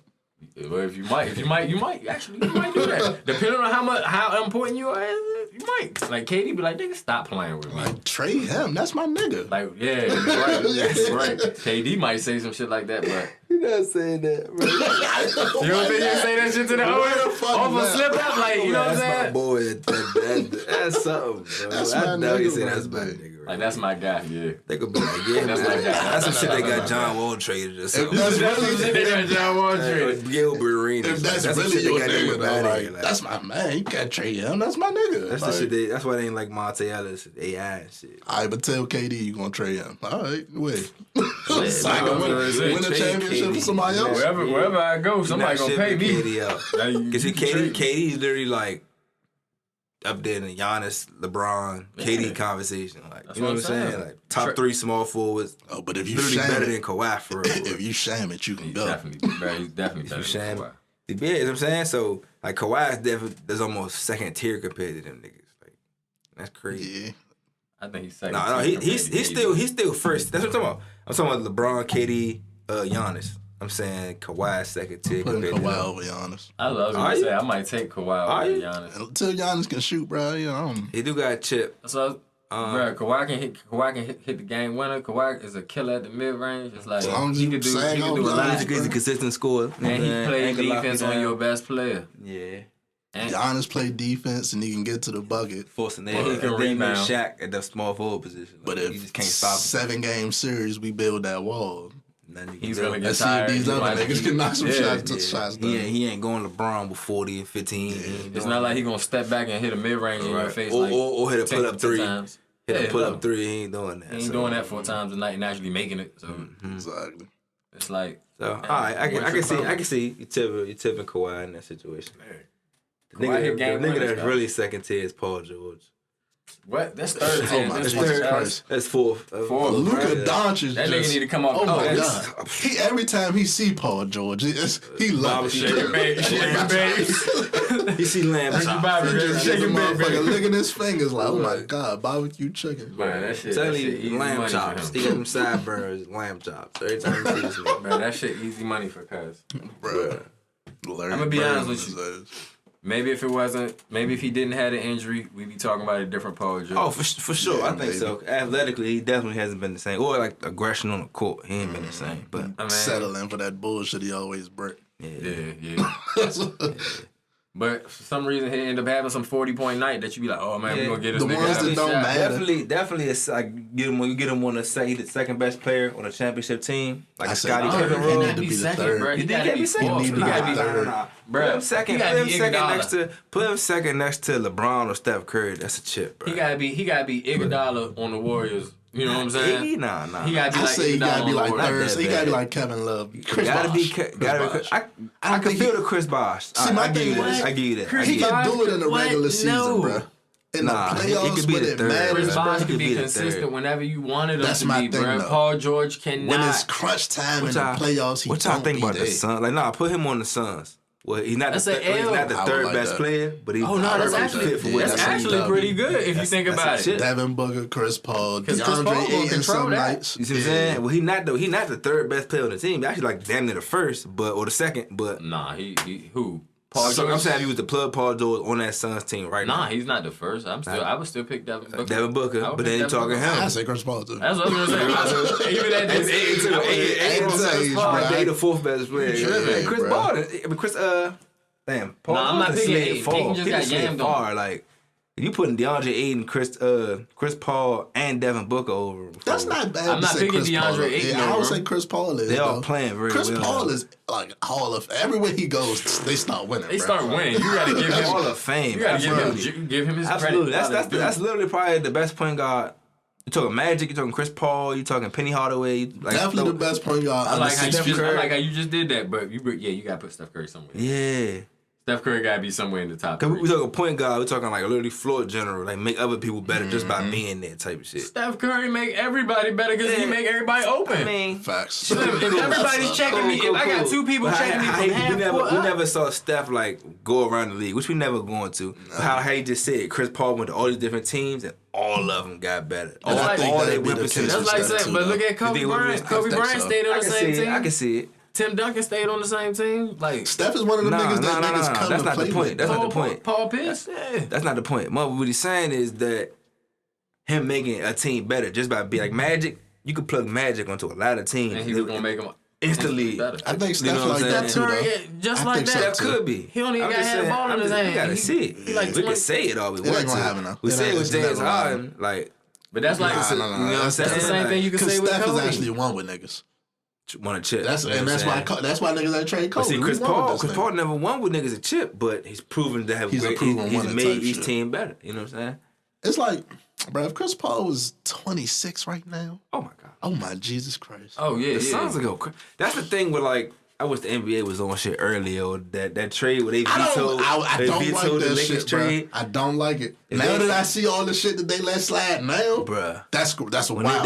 well, if you might do that. Depending on how important you are, you might. Like, Katie be like, nigga, stop playing with me. Like trade him. That's my nigga. Like, yeah, you're right. That's right. KD might say some shit like that, but You're not saying that, bro. you don't think you say that shit to the Where owner? the fuck Off is a that? slip up, like, you know what I'm That's my saying? boy. That's something, bro. That's I my know you nigga say right that's my there. nigga. Right? Like, that's my guy, yeah. They could be like, yeah, That's man. my guy. That's some shit they got That's my John guy. Wall traded or something. That's That's really- what they got John Wall traded. Gilbert Arenas. If that's some really shit they your got nigga, him though, out of like, here, like, that's my man. You can't trade him. That's my nigga. That's like, the shit. That's why they ain't like Monte Ellis, AI and shit. All right, but tell KD you gonna trade him. All right, wait. Yeah, Sign no, him, where is it? win a Trade championship KD. for somebody else. Wherever I go, somebody gonna pay me. KD out. Like, you- Cause you KD, trade me. KD's literally like up there in the Giannis, LeBron, KD Yeah. conversation. Like, That's you know what what I'm I'm saying? saying. Like top 3 small forwards, Oh, but if you literally sham better it, than Kawhi for real. if you sham it, you can He's go. definitely, bro, he's definitely better sham than it. Kawhi. Yeah, you know what I'm saying? So like Kawhi is definitely there's almost second tier compared to them niggas. Like that's crazy. Yeah. I think he's second. No, tier he's compared to still first. That's what I'm talking about. I'm talking about LeBron, KD, Giannis. I'm saying Kawhi second tier Putting compared to Kawhi them. over Giannis. I was Are gonna you? say I might take Kawhi Are over you? Giannis. Until Giannis can shoot, bro, you know. He do got a chip. So, bro, Kawhi can hit the game winner. Kawhi is a killer at the mid range. It's like As long as he you could do sag a off lot. Giannis, He's a consistent scorer. And he plays Ain't gonna lock defense you on down. your best player. Yeah. And Giannis play defense and he can get to the bucket. Forcing that. Well, he And can then make rebound. Shaq at the small forward position. Like, But you if just can't stop him. 7-game series, we build that wall. He's gonna get I see tired. these other niggas can knock some shots down. He ain't going LeBron with 40 and 15. It's not like he gonna step back and hit a mid range in your face or hit a pull up 3. Times. Hit a pull up 3. He ain't doing that. He ain't doing that 4 times a night and actually making it. So Exactly. it's like. So all right, I can see you tipping Kawhi in that situation. The nigga that's really second tier is Paul George. What? That's third. That's third. That's fourth. Luka Doncic. That nigga need to come off. Oh my god! Every time he see Paul George, he loves it. Shaking baby. He see lamb chops. Shaking motherfucker licking his fingers like, oh my god, barbecue chicken. Man, that shit. Tell you, lamb chops. He got them sideburns, lamb chops. Every time he see this nigga. Man, that shit easy money for Cuz. Bro. I'm gonna be honest with you. Maybe if he didn't have an injury, we'd be talking about a different Paul George. Oh, for sure. Yeah, I think so. Athletically, he definitely hasn't been the same. Or like aggression on the court, he ain't been the same. But I mean, settling for that bullshit he always break. Yeah. But for some reason, he ended up having some 40-point night that you be like, oh man, we gonna get this nigga. The ones that don't matter. Definitely, it's like get him on the second best player on a championship team, like Scottie Pippen. He need to be the third. Bro. He gotta be second. He gotta be third. Put him second next to LeBron or Steph Curry. That's a chip, bro. He gotta be Iguodala on the Warriors. You know what I'm saying? Nah. He gotta be he gotta be like third. He gotta be like Kevin Love. Gotta be. I can feel the Chris Bosh. See, my thing is, I give you that. He can do it in the regular season, bro. In the playoffs, when it matters, Chris Bosh can be consistent whenever you wanted him to be, bro. Paul George cannot. When it's crunch time in the playoffs, he what y'all think about the Suns? Like, put him on the Suns. Well, he's not the third best player, but he's that's actually pretty good if you think about it. Devin Booker, Chris Paul, DeAndre Ayton some nights. You see what I'm saying? Well, he's not the third best player on the team. He's actually like damn near the first, or the second. But nah, he who? Paul George. I'm saying if he was the plug Paul George on that Suns team right now. Nah, he's not the first. I would still pick Devin Booker. But then you talking him. I say Chris Paul too. That's what I was gonna say. Even at this age, Chris Paul, they the fourth best player. Chris Paul. Damn, Paul. Nah, I'm not picking Ayton. He just got yammed on. Like, if you putting DeAndre Ayton, Chris Paul, and Devin Booker over. That's not bad. I'm not picking DeAndre Ayton. I would say Chris Paul is. They all playing very well. Chris Paul is like Hall of. Everywhere he goes, they start winning. They start winning. You gotta give him Hall of Fame. You gotta give him his absolutely. credit. That's literally probably the best point guard. You talking Magic, you talking Chris Paul, you talking Penny Hardaway. Definitely the best point guard. I like how you just did that, but you gotta put Steph Curry somewhere. Yeah. Steph Curry gotta be somewhere in the top. Cause we talking point guard, we talking like literally floor general, like make other people better just by being there type of shit. Steph Curry make everybody better because he make everybody open. I mean, facts. If everybody's checking me, if I got two people checking me from half court, we never saw Steph like go around the league, which we never going to. No. How he just said, Chris Paul went to all these different teams and all of them got better. All they went to. That's like saying, but look at Kobe Bryant. Kobe Bryant stayed on the same team. I can see it. Tim Duncan stayed on the same team. Like Steph is one of the niggas that niggas come that's to not play the point. with. That's not the point. Paul Pierce? That's not the point. What he's saying is that him making a team better just by being like Magic, you could plug Magic onto a lot of teams. And he was going to make them instantly better. I think Steph like that too, though. Just like that. That could be. He don't even got to have the ball in his hand. We gotta see it. We can say it all we want to. We say it with James Harden, like. But that's like, you know what I'm saying? That's the same thing you can say with Kobe. Steph is actually one with niggas. Won a chip. That's why niggas ain't trade Kobe. See, Chris Paul never won with niggas a chip, but he's proven to have he's made each team better. You know what I'm saying? It's like, bro, if Chris Paul was 26 right now, oh my god, oh my Jesus Christ, oh yeah, the Suns would go. That's the thing with like. I wish the NBA was on shit earlier. That trade where they vetoed. I don't like that shit, trade. Bro. I don't like it. Now that I see all the shit that they let slide now, bruh, that's wild.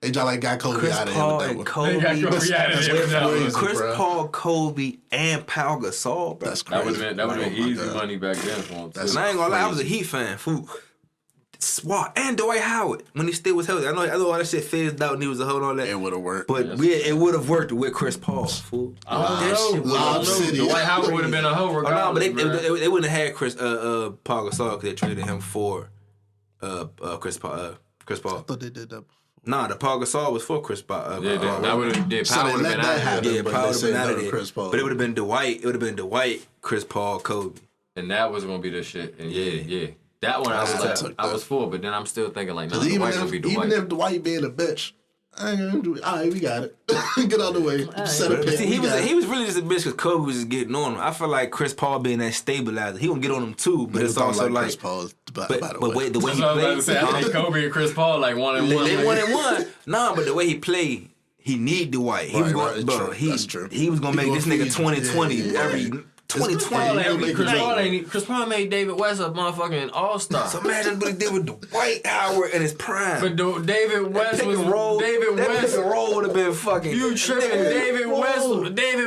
They got Kobe Chris out of Paul here. And Kobe. They got Kobe out of here. Chris Paul, Kobe, and Pau Gasol. That's crazy. That would have been easy money back then for him. I ain't gonna lie, I was a Heat fan. Swat and Dwight Howard when he still was healthy. I know all that shit phased out and he was a hold on that. It would have worked, but it would have worked with Chris Paul. Fool. I don't know. Dwight Howard would have been a hoe regardless. Oh, no, but they wouldn't have had Paul Gasol because they traded him for Chris Paul. I thought they did that. Nah, the Paul Gasol was for Chris Paul. Paul would have been out of there. Paul would have been out of there. But it would have been Dwight. It would have been Dwight, Chris Paul, Kobe. And that was gonna be the shit. And yeah. That one I was for, but then I'm still thinking like, no, Dwight would be Dwight. Even if Dwight being a bitch, I ain't gonna do it. All right, we got it. Get out the way. Set a pick. See, he was really just a bitch because Kobe was just getting on him. I feel like Chris Paul being that stabilizer, he gonna get on him too. But it's also like Chris Paul. By the way he plays, I think Kobe and Chris Paul like 1-1. They 1-1. Nah, but the way he played, he need Dwight. He was going, bro. That's true. He was gonna make this nigga 2020 every. 2020. Chris Paul made David West a motherfucking all-star. So imagine what he did with Dwight Howard in his prime. But David West was roll. David West. That roll would have been fucking. You tripping? David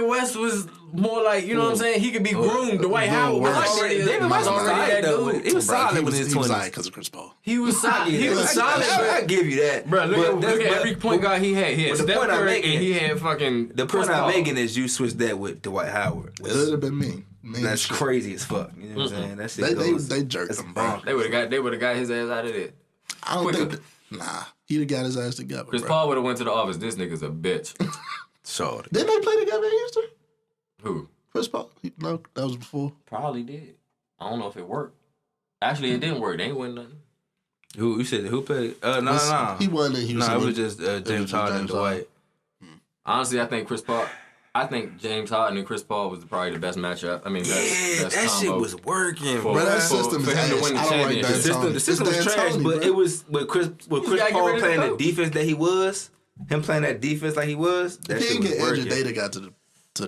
West was more like, you know what I'm saying? He could be groomed. Dwight Howard was already. David West was already though. He was solid with his 20s because of Chris Paul. He was solid. He was solid. I give you that, bro. Look at every point guard he had. He had Steph Curry and he had fucking. The point I'm making is you switched that with Dwight Howard. It would have been me. That's crazy as fuck. You know what I'm saying? That shit they jerked him, bro. They would have got his ass out of there. I don't think. Nah, he'd have got his ass together. Chris Paul would have went to the office. This nigga's a bitch. So didn't they play together in Houston? Who? Chris Paul? No, that was before. Probably did. I don't know if it worked. Actually, it didn't work. They ain't win nothing. Who you said? Who played? No. He wasn't in Houston. No, it was just James Harden and Dwight. Honestly, I think James Harden and Chris Paul was probably the best matchup. I mean, best that combo shit was working, bro. That system is ass. I don't like the system was trash, but it was with Chris Paul playing the defense that he was, him playing that defense like he was. That shit was working. They got to the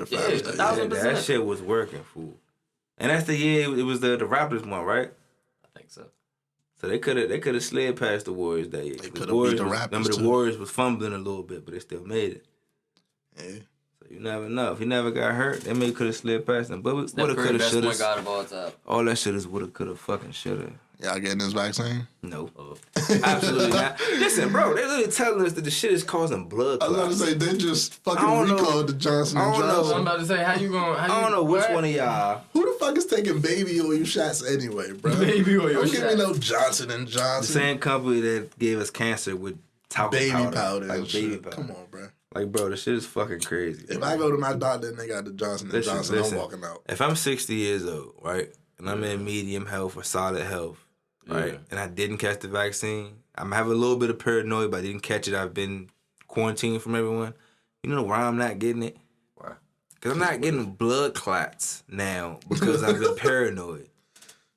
finals. That shit was working, fool. And that's the year it was the Raptors one, right? I think so. So they could have slid past the Warriors that year. They could have beat the Raptors. Remember the Warriors was fumbling a little bit, but they still made it. Yeah. You never know. If he never got hurt, they may could have slid past him. But woulda, coulda, shoulda. Best point guard of all time. All that shit is woulda, coulda, fucking shoulda. Y'all getting this vaccine? No. Absolutely not. Listen, bro, they're literally telling us that the shit is causing blood clots. I was about to say, they just fucking recalled the Johnson & Johnson. I'm about to say, how you going? I don't know which one of y'all. Who the fuck is taking baby oil shots anyway, bro? Baby oil shots. Don't give me no Johnson & Johnson. The same company that gave us cancer with baby powder. Like baby powder. Come on, bro. Like, bro, the shit is fucking crazy. If I go to my doctor and they got the Johnson & Johnson, I'm walking out. If I'm 60 years old, right, and I'm in medium health or solid health, right, and I didn't catch the vaccine, I'm having a little bit of paranoia, but I didn't catch it. I've been quarantined from everyone. You know why I'm not getting it? Why? Because I'm not getting blood clots now because I've been paranoid.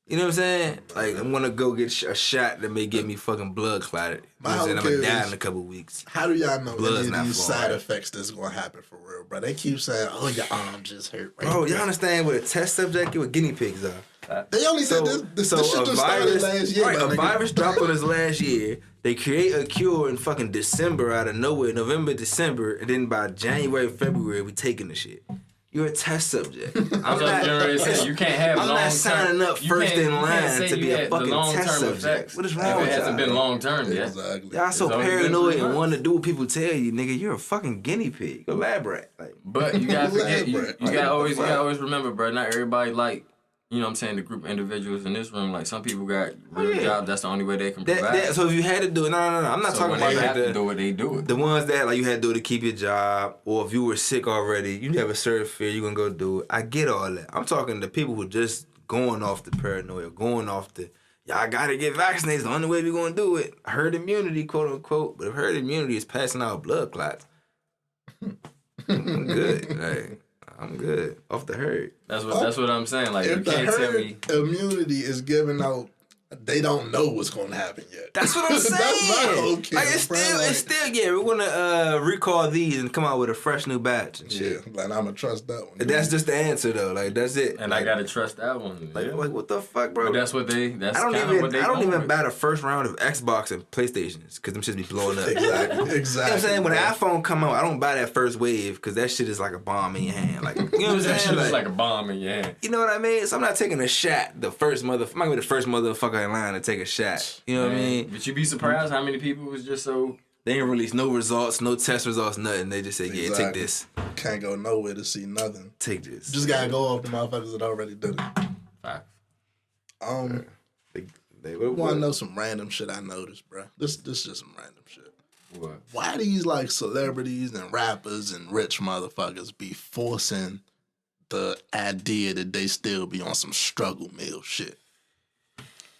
You know what I'm saying? Like, I'm going to go get a shot that may get me fucking blood clotted. You know what I'm saying? I'm going to die in a couple weeks. How do y'all know Blood's any of these flowing, side effects that's going to happen for real, bro? They keep saying, oh, your arm just hurt. Right? Bro, y'all understand what a test subject with guinea pigs are? They only said this shit just started last year. Right, a virus dropped on us last year. They create a cure in fucking December out of nowhere, November, December, and then by January, February, we taking the shit. You're a test subject. I'm not, you can't have I'm not signing up first in line to be a fucking test subject. Effects. What is wrong with y'all? It hasn't been long term yet. Exactly. Y'all so paranoid and want to do what people tell you, nigga. You're a fucking guinea pig, a lab rat. Like, but you gotta forget, you gotta always remember, bro. Not everybody like. You know what I'm saying? The group of individuals in this room, like some people got real jobs. That's the only way they can provide. So if you had to do it, no. I'm not talking about they have to do it. They do it. The ones that like you had to do it to keep your job, or if you were sick already, you have a certain fear, you're gonna go do it. I get all that. I'm talking to people who just going off the paranoia, going off the y'all gotta get vaccinated. It's the only way we're gonna do it. Herd immunity, quote unquote. But if herd immunity is passing out blood clots, I'm good. Like, I'm good off the herd. That's what I'm saying. Like, if you can't tell me immunity is giving out, they don't know what's going to happen yet. That's what I'm saying. That's my whole case, like, it's still, yeah, we're gonna recall these and come out with a fresh new batch and shit. Yeah, like I'm gonna trust that one. That's just the answer though. Like, that's it. And like, I gotta trust that one. Like, what the fuck, bro? But that's what they. That's I don't even with. buy the first round of Xbox and PlayStations because them shit be blowing up. Exactly. You know what I'm saying? When the iPhone come out, I don't buy that first wave because that shit is like a bomb in your hand. Like, you know what I'm saying? That shit is like a bomb in your hand. You know what I mean? So I'm not taking a shot. The first I'm not gonna be the first motherfucker in line to take a shot. You know what I mean? But you be surprised how many people was just so. They didn't release no results, no test results, nothing. They just said, yeah, take this. Can't go nowhere to see nothing. Take this. Just gotta go off the motherfuckers that already did it. Facts. They want to know some random shit I noticed, bro. This is just some random shit. What? Why these like celebrities and rappers and rich motherfuckers be forcing the idea that they still be on some struggle meal shit?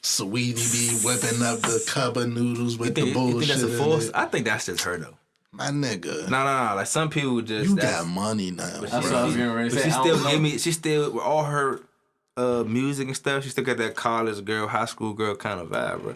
Sweetie be whipping up the cup of noodles with the bullshit. You think that's a force? I think that's just her though. My nigga. Nah. Like some people just you got money now. That's what I was getting ready to say. She still give me. She still with all her music and stuff. She still got that college girl, high school girl kind of vibe, bro.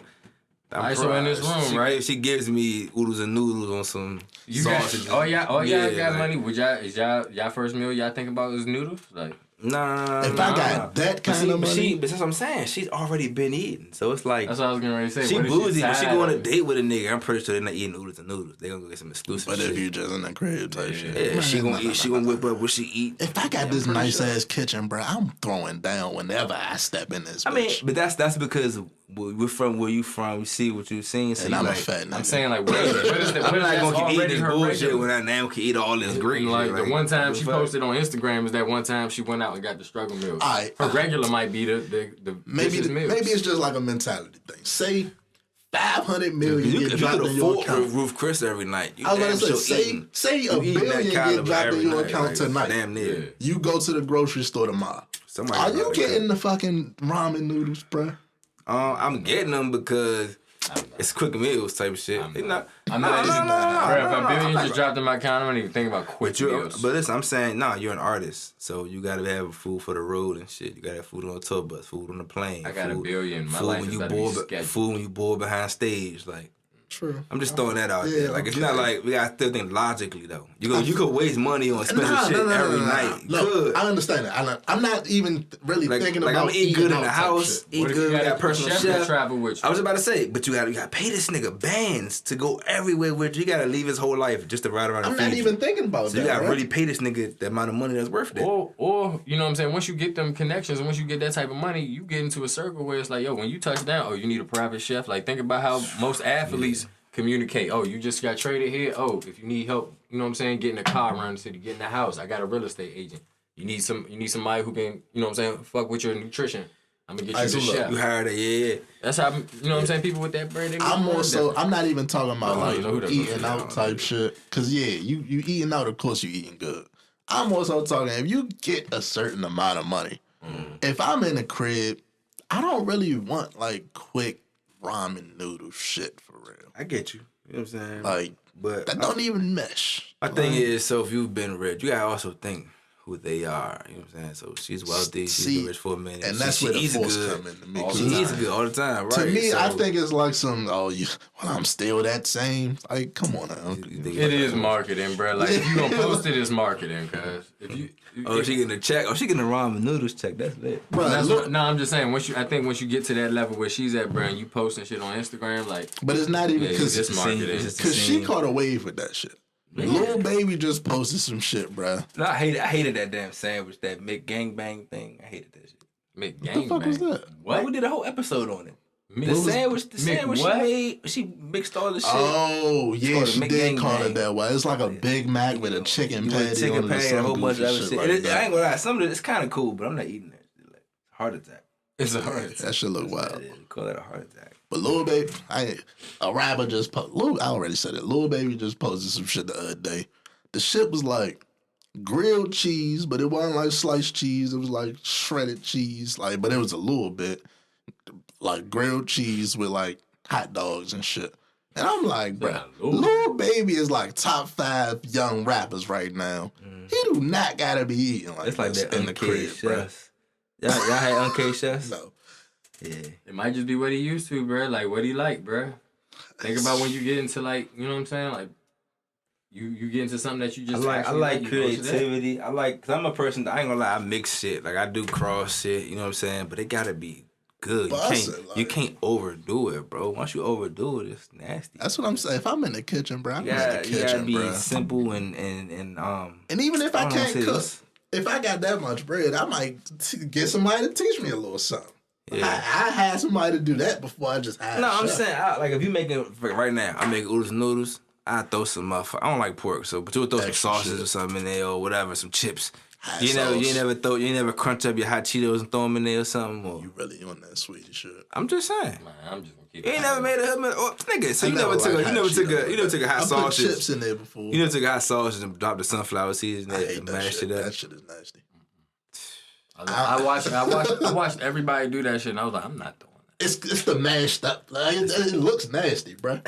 I so in this room, right? She gives me oodles and noodles on some sausage. Y'all got money. Would y'all first meal y'all think about is noodles? Like, nah. If I got that kind of money, but that's what I'm saying. She's already been eating, so it's like that's what I was getting ready to say. She bougie. When she go on a date with a nigga, I'm pretty sure they're not eating oodles and noodles. They gonna go get some exclusive. But shit. if you just in the crib type shit, yeah, she gonna eat. She gonna whip up what she eat. If I got this nice ass kitchen, bro, I'm throwing down whenever I step in this. I mean, but that's because we're from where you from. You see what you seen. So and I'm like, a fat nigga. I'm saying like, what is the? I'm not gonna eat this bullshit regular? when I now can eat all this grease. Like the one time she posted on Instagram is that one time she went out and got the struggle meal. Her regular might be the maybe it's just like a mentality thing. Say 500 million get dropped in your account. Ruth Chris every night. I was gonna say $1 billion get dropped in your account tonight. Damn near. You go to the grocery store tomorrow. Are you getting the fucking ramen noodles, bro? I'm getting them because it's quick meals type of shit. I'm not. Bro, if $1 billion just dropped in my account, I'm not even thinking about quick meals. But listen, I'm saying, you're an artist, so you gotta have food for the road and shit. You gotta have food on the tour bus, food on the plane. I got $1 billion. My food life when is you about to be sketchy. food when you bored behind stage, like. True. I'm just throwing that out there. Like it's not like we gotta still think logically though. You could waste money on expensive shit every night. Look, I understand that. I'm not even really thinking about I'm eating good in the house, eat good, got personal chef. Travel with you? I was about to say, but you gotta pay this nigga bands to go everywhere with you. You gotta leave his whole life just to ride around. I'm not even thinking about that. So you gotta really pay this nigga the amount of money that's worth it. Or you know what I'm saying? Once you get them connections and once you get that type of money, you get into a circle where it's like, yo, when you touch down, you need a private chef. Like think about how most athletes communicate. You just got traded here. If you need help, you know what I'm saying, getting a car around the city, getting a house. I got a real estate agent. You need somebody who can, you know what I'm saying, fuck with your nutrition. I'm gonna get you the chef. You hired it, yeah. That's how, you know what I'm saying, people with that bread. I'm not even talking about like eating out type shit. Cause you eating out, of course you eating good. I'm also talking if you get a certain amount of money. If I'm in a crib, I don't really want like quick ramen noodle shit for real. I get you. You know what I'm saying? Like, but that don't even mesh. My thing is, so if you've been rich, you gotta also think who they are. You know what I'm saying? So she's wealthy, she's been rich for a minute. And that's where the force come into me. She eats good all the time, right? To me, I think it's like I'm still that same. Like, come on now. It is marketing, bro. Like, if you gonna post it, it's marketing, cuz. She getting a check. She getting a ramen noodles check. That's lit. Bro, I'm just saying. I think once you get to that level where she's at, bro, and you posting shit on Instagram, like. But it's not even because it's marketing. Because she caught a wave with that shit. Yeah. Lil Baby just posted some shit, bro. No, I hated that damn sandwich, that McGangbang thing. I hated that shit. McGangbang. What the fuck was that? What? We did a whole episode on it. The sandwich she made, she mixed all the shit. Oh, yeah, she did call it that way. It's like a Big Mac with a chicken patty on it, a whole bunch of other shit. Like I ain't gonna lie, some of it, it's kind of cool, but I'm not eating that shit. Like, heart attack. It's a heart attack. That shit look wild. Call that a heart attack. But Lil Baby, a rapper just posted. I already said it. Lil Baby just posted some shit the other day. The shit was like grilled cheese, but it wasn't like sliced cheese. It was like shredded cheese, but it was a little bit like grilled cheese with like hot dogs and shit. And I'm like, bro, Lil Baby is like top 5 young rappers right now. He do not gotta be eating like this in the crib, bro. Y'all had Uncut Chefs? No. Yeah. It might just be what he used to, bro. Like, what he like, bro. Think about when you get into, like, you know what I'm saying? Like, you get into something that you just I like creativity. Cause I'm a person that I ain't gonna lie, I mix shit. Like, I do cross shit, you know what I'm saying? But it gotta be good. You can't overdo it, bro. Once you overdo it, it's nasty. That's what I'm saying. If I'm in the kitchen, bro, I'm in the kitchen, bro. You gotta be simple and even if I can't cook, if I got that much bread, I might get somebody to teach me a little something. Yeah. I had somebody to do that before I just had. No, I'm saying like if you making right now, I make oodles and noodles. I throw some motherfucker. I don't like pork, but you would throw some sauces or something in there or whatever, some chips. You never crunch up your hot Cheetos and throw them in there or something. Or, you really on that sweet shit? I'm just saying. Man, I'm just gonna keep. You ain't never made a nigga. So you never took a hot sausage. Put chips in there before. You never took a hot sausage and dropped the sunflower seeds in there and mashed it up. That shit is nasty. I watched everybody do that shit, and I was like, I'm not doing that. It's the mashed up. Like, it looks nasty, bro.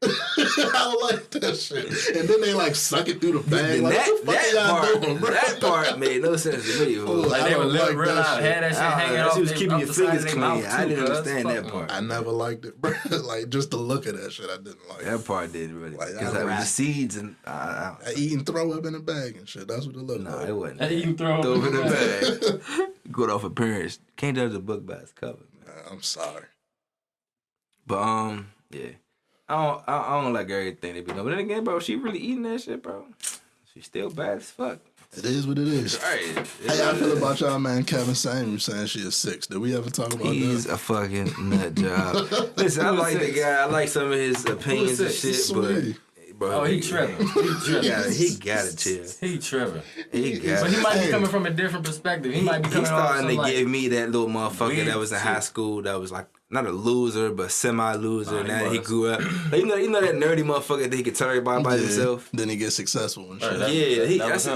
I don't like that shit. And then they like suck it through the bag. Like, that part made no sense to me. Like they would let real out, had that shit hanging off. She was keeping your fingers clean. I didn't Too, understand that part. I never liked it, bro. Like just the look of that shit, I didn't like. That part didn't really. Like, Because like, the seeds and I eat and throw up in a bag and shit. That's what it looked like. No, it wasn't. I eat and throw up in the bag. Good off appearance. Can't judge a book by its cover. I'm sorry. But yeah. I don't like everything they be doing. But then again, bro, she really eating that shit, bro. She's still bad as fuck. It is what it is. Right. How y'all feel about y'all man Kevin Samuels saying she is 6? Did we ever talk about He's that? a fucking nut job. Listen, I like the guy. I like some of his opinions and shit, Sweetie. but bro, he tripping. He gotta chill. He tripping. But he might be coming from a different perspective. He might be coming starting to like, give me that little motherfucker that was in high school that was like not a loser but semi-loser. Now that he grew up, like, you know that nerdy motherfucker that he could tell everybody by himself. Then he gets successful and shit. That's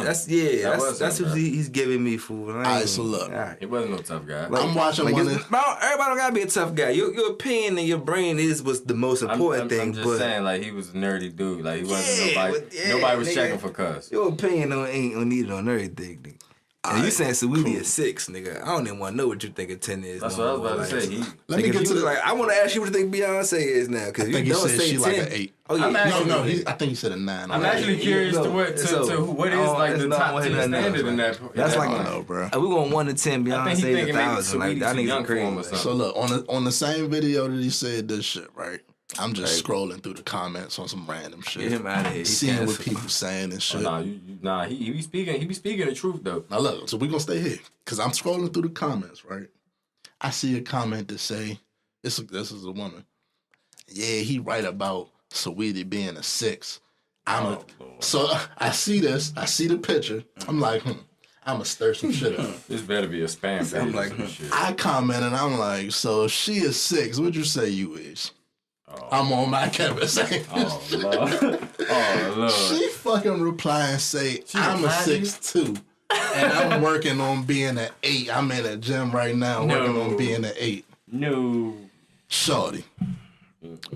what he's giving me, fool. Alright, so look, he wasn't no tough guy. Like, I'm watching one. Everybody don't gotta be a tough guy. Your opinion and your brain was the most important thing. I'm just saying, like he was a nerdy dude. Like he wasn't nobody was checking for cuss. Your opinion ain't needed on everything, nigga. And you saying Saweetie is 6, nigga. I don't even want to know what you think a 10 is. That's what I was about to say. Let me get to like, I want to ask you what you think Beyonce is now. Because you don't say she 10. like an 8. Oh, yeah. I think he said a 9. I'm actually curious to what is like the top 10 standard in that. That's like, I don't know, bro. We going 1 to 10, Beyonce 1,000. Like, that nigga's crazy. So look, on the same video that he said this shit, right? I'm just scrolling through the comments on some random shit. Get him out of here. Seeing what people saying and shit. He be speaking the truth though. Now look, so we gonna stay here because I'm scrolling through the comments, right? I see a comment that say, this is a woman. Yeah, he right about Saweetie being a 6. So I see this. I see the picture. I'm like, I'm gonna stir some shit up. This better be a spam page. I'm like, shit. I comment and I'm like, so if she is 6, what'd you say you is? I'm on my Kevin saying. Oh, Lord. She fucking reply and say, I'm a 6'2", and I'm working on being an 8. I'm in a gym right now working on being an 8. No. Shorty.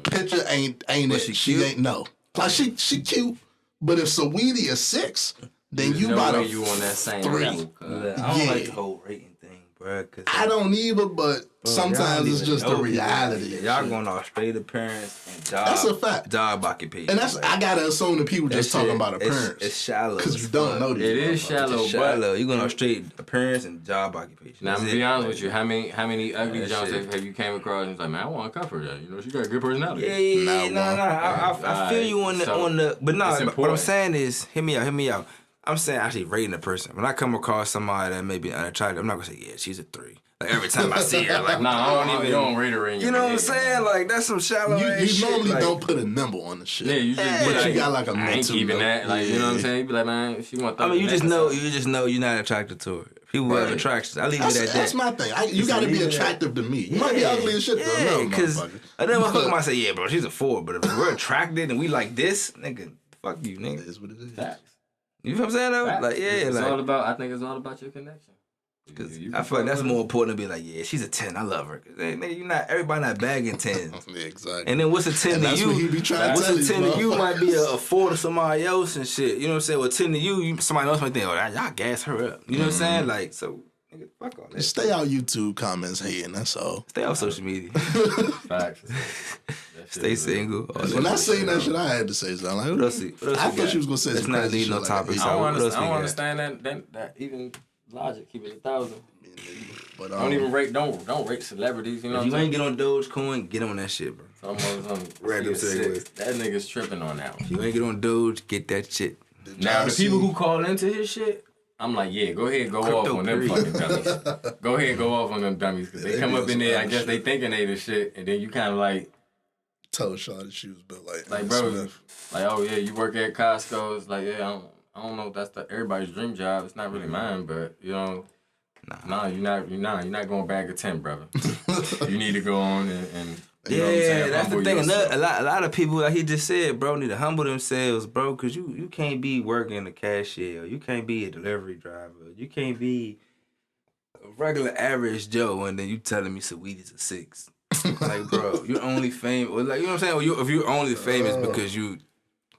Picture ain't it. She ain't no. Like she cute, but if Saweetie is 6, then you about to you on that same 3. level. I don't like the whole rating thing, bro. I don't either, but sometimes it's just the reality. Y'all going off straight appearance and job. That's a fact. Job occupation. And that's I gotta assume that people just talking about appearance. It's shallow. Because you don't know these. It is shallow. You're going off straight appearance and job occupation. Now, I'm gonna be honest with you. How many ugly jumps have you came across? And it's like, man, I want to cover that. You know, she got a good personality. I feel you on the. But no, what I'm saying is, hear me out. I'm saying actually rating a person. When I come across somebody that may be unattractive, I'm not gonna say, yeah, she's a 3. Like every time I see her, like, I don't rate her in. You know what I'm saying? Like that's some shallow ass shit. You normally like, don't put a number on the shit. Yeah, you just but you got like a I ain't keeping that. Like, you know what I'm saying? You be like, man, if she want. I mean, you just know you're not attracted to her. People have attractions. I leave it at that. That's my thing. You got to be attractive to me. You might be ugly as shit though. Yeah, because another motherfucker might say, yeah, bro, she's a 4, but if we're attracted and we like this, nigga, fuck you, nigga. It is what it is. Facts. You know what I'm saying though? Facts. Like, yeah, it's like all about. I think it's all about your connection. Because I feel like that's more important to be like, yeah, she's a 10. I love her. Cause nigga, everybody not bagging 10s. Yeah, exactly. And then what's a 10 to you? What's a 10 to you might be a 4 to somebody else and shit. You know what I'm saying? Well, 10 to you, somebody else might think, oh, y'all gas her up. You know what I'm saying? Like, so, nigga, fuck all that. Stay out YouTube comments hating, that's all. Stay off social media. Facts. Stay single. When I seen that shit, I had to say something. Like, what else? I thought she was going to say let's some not crazy leave no shit topics like out. I don't understand that even logic. Keep it 1,000. But, don't even rate. Don't rate celebrities. You know. If you ain't get on Dogecoin, get on that shit, bro. Random segue. That nigga's tripping on that one. If you ain't get on Doge, get that shit. Now the people who call into his shit, I'm like, yeah, go ahead, go off on them fucking dummies. Go ahead, go off on them dummies because they come up in there. I guess they thinking they the shit, and then you kind of like tell Shawty she was built like bro, Smith. Like, oh yeah, you work at Costco. It's like, yeah, I don't know if that's everybody's dream job. It's not really mine, but you know, you're not going bag of 10, brother. You need to go on and yeah, that's the thing. A lot of people, like he just said, bro, need to humble themselves, bro, because you can't be working a cashier. You can't be a delivery driver. You can't be a regular average Joe, and then you telling me Saweetie's a 6. Like, bro, you're only famous. Like, you know what I'm saying? If you're only famous because you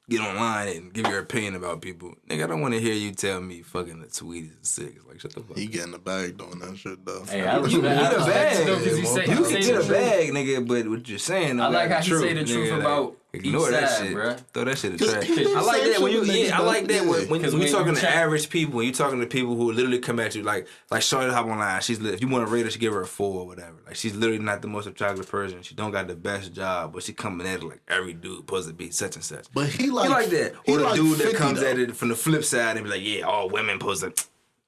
get online and give your opinion about people, nigga, I don't want to hear you tell me fucking the Tweeties and six. Like, shut the fuck up. He getting the bag doing that shit though. Hey, I You get a bag. You can get a truth. bag, nigga, but what you're saying, I like how he say the nigga, truth like, about ignore each that side, shit. bruh. Throw that shit in the trash. he I like say that when you, shit I like that when Because you when talking you to check- average people, when you talking to people who literally come at you like Shorty hop online. She's if you want to rate her, she give her a 4 or whatever. Like she's literally not the most attractive person. She don't got the best job, but she coming at it like every dude supposed to be such and such. But he like that. he Or the like dude that 50 comes though. at it from the flip side and be like, yeah, all women supposed to.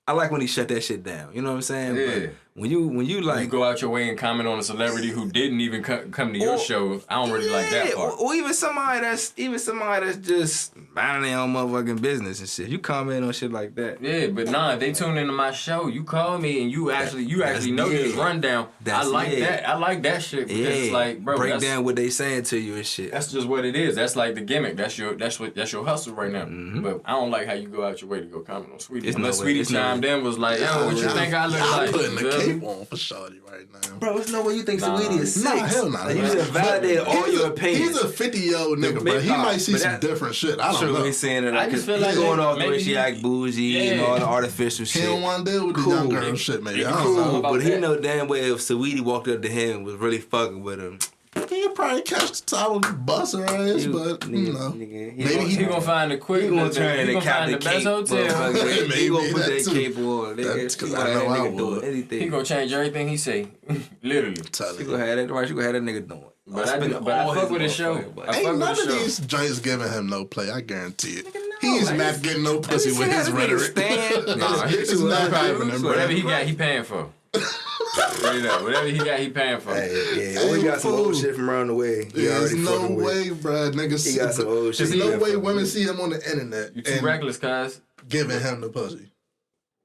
I like when he shut that shit down. You know what I'm saying? Yeah. But when you like You go out your way and comment on a celebrity who didn't even come to your show. I don't really like that part. Or even somebody that's just minding their own motherfucking business and shit. You comment on shit like that. Yeah, but nah, they tune into my show. You call me and you actually know this rundown. I like that. I like that shit because it's like, bro, break down what they saying to you and shit. That's just what it is. That's like the gimmick. That's your hustle right now. Mm-hmm. But I don't like how you go out your way to go comment on Sweetie. It's Unless no way- Sweetie it's no chimed in was like, yo, what you think I look like? I'm putting the You feel me? cape on for Shorty right now. Bro, there's no way you think Nah. Sweetie is Nah, six. hell nah. Like, you just validated all your opinions. He's a 50-year-old nigga, bro. He might see but some that- different shit. I don't True, know. he's saying that I just feel he's like going off the way maybe she he- act bougie and Yeah. all the artificial He shit. don't want to deal with the Cool. young girl shit, maybe. I don't Cool, know. about but he that. know damn well if Sweetie walked up to him and was really fucking with him. He probably catch the top of the bus her ass, but you know. Maybe He gonna find the quick. He gonna turn he into gonna find Captain the best Cape. hotel. motherfucker. He gonna Maybe put that that too. cape on. That's Nigga. 'cause He I gonna have know that I nigga doing would. anything. He gonna change everything he say, literally. Telling She you. gonna have that right. She gonna have that nigga doing. But I fuck with his show. I Ain't fuck none with of the show. these joints giving him no play. I guarantee it. no, He's like, not getting no pussy with his rhetoric. Nah, It's not happening, bro. Whatever he got, he paying for. Straight up. Whatever he got, he paying for. Hey, yeah, we got some old shit from around the way. He There's already no fucking with. way, bro. Niggas He got some old shit. There's he no got way fucking women with. see him on the internet You too and reckless, cuz. giving him the pussy.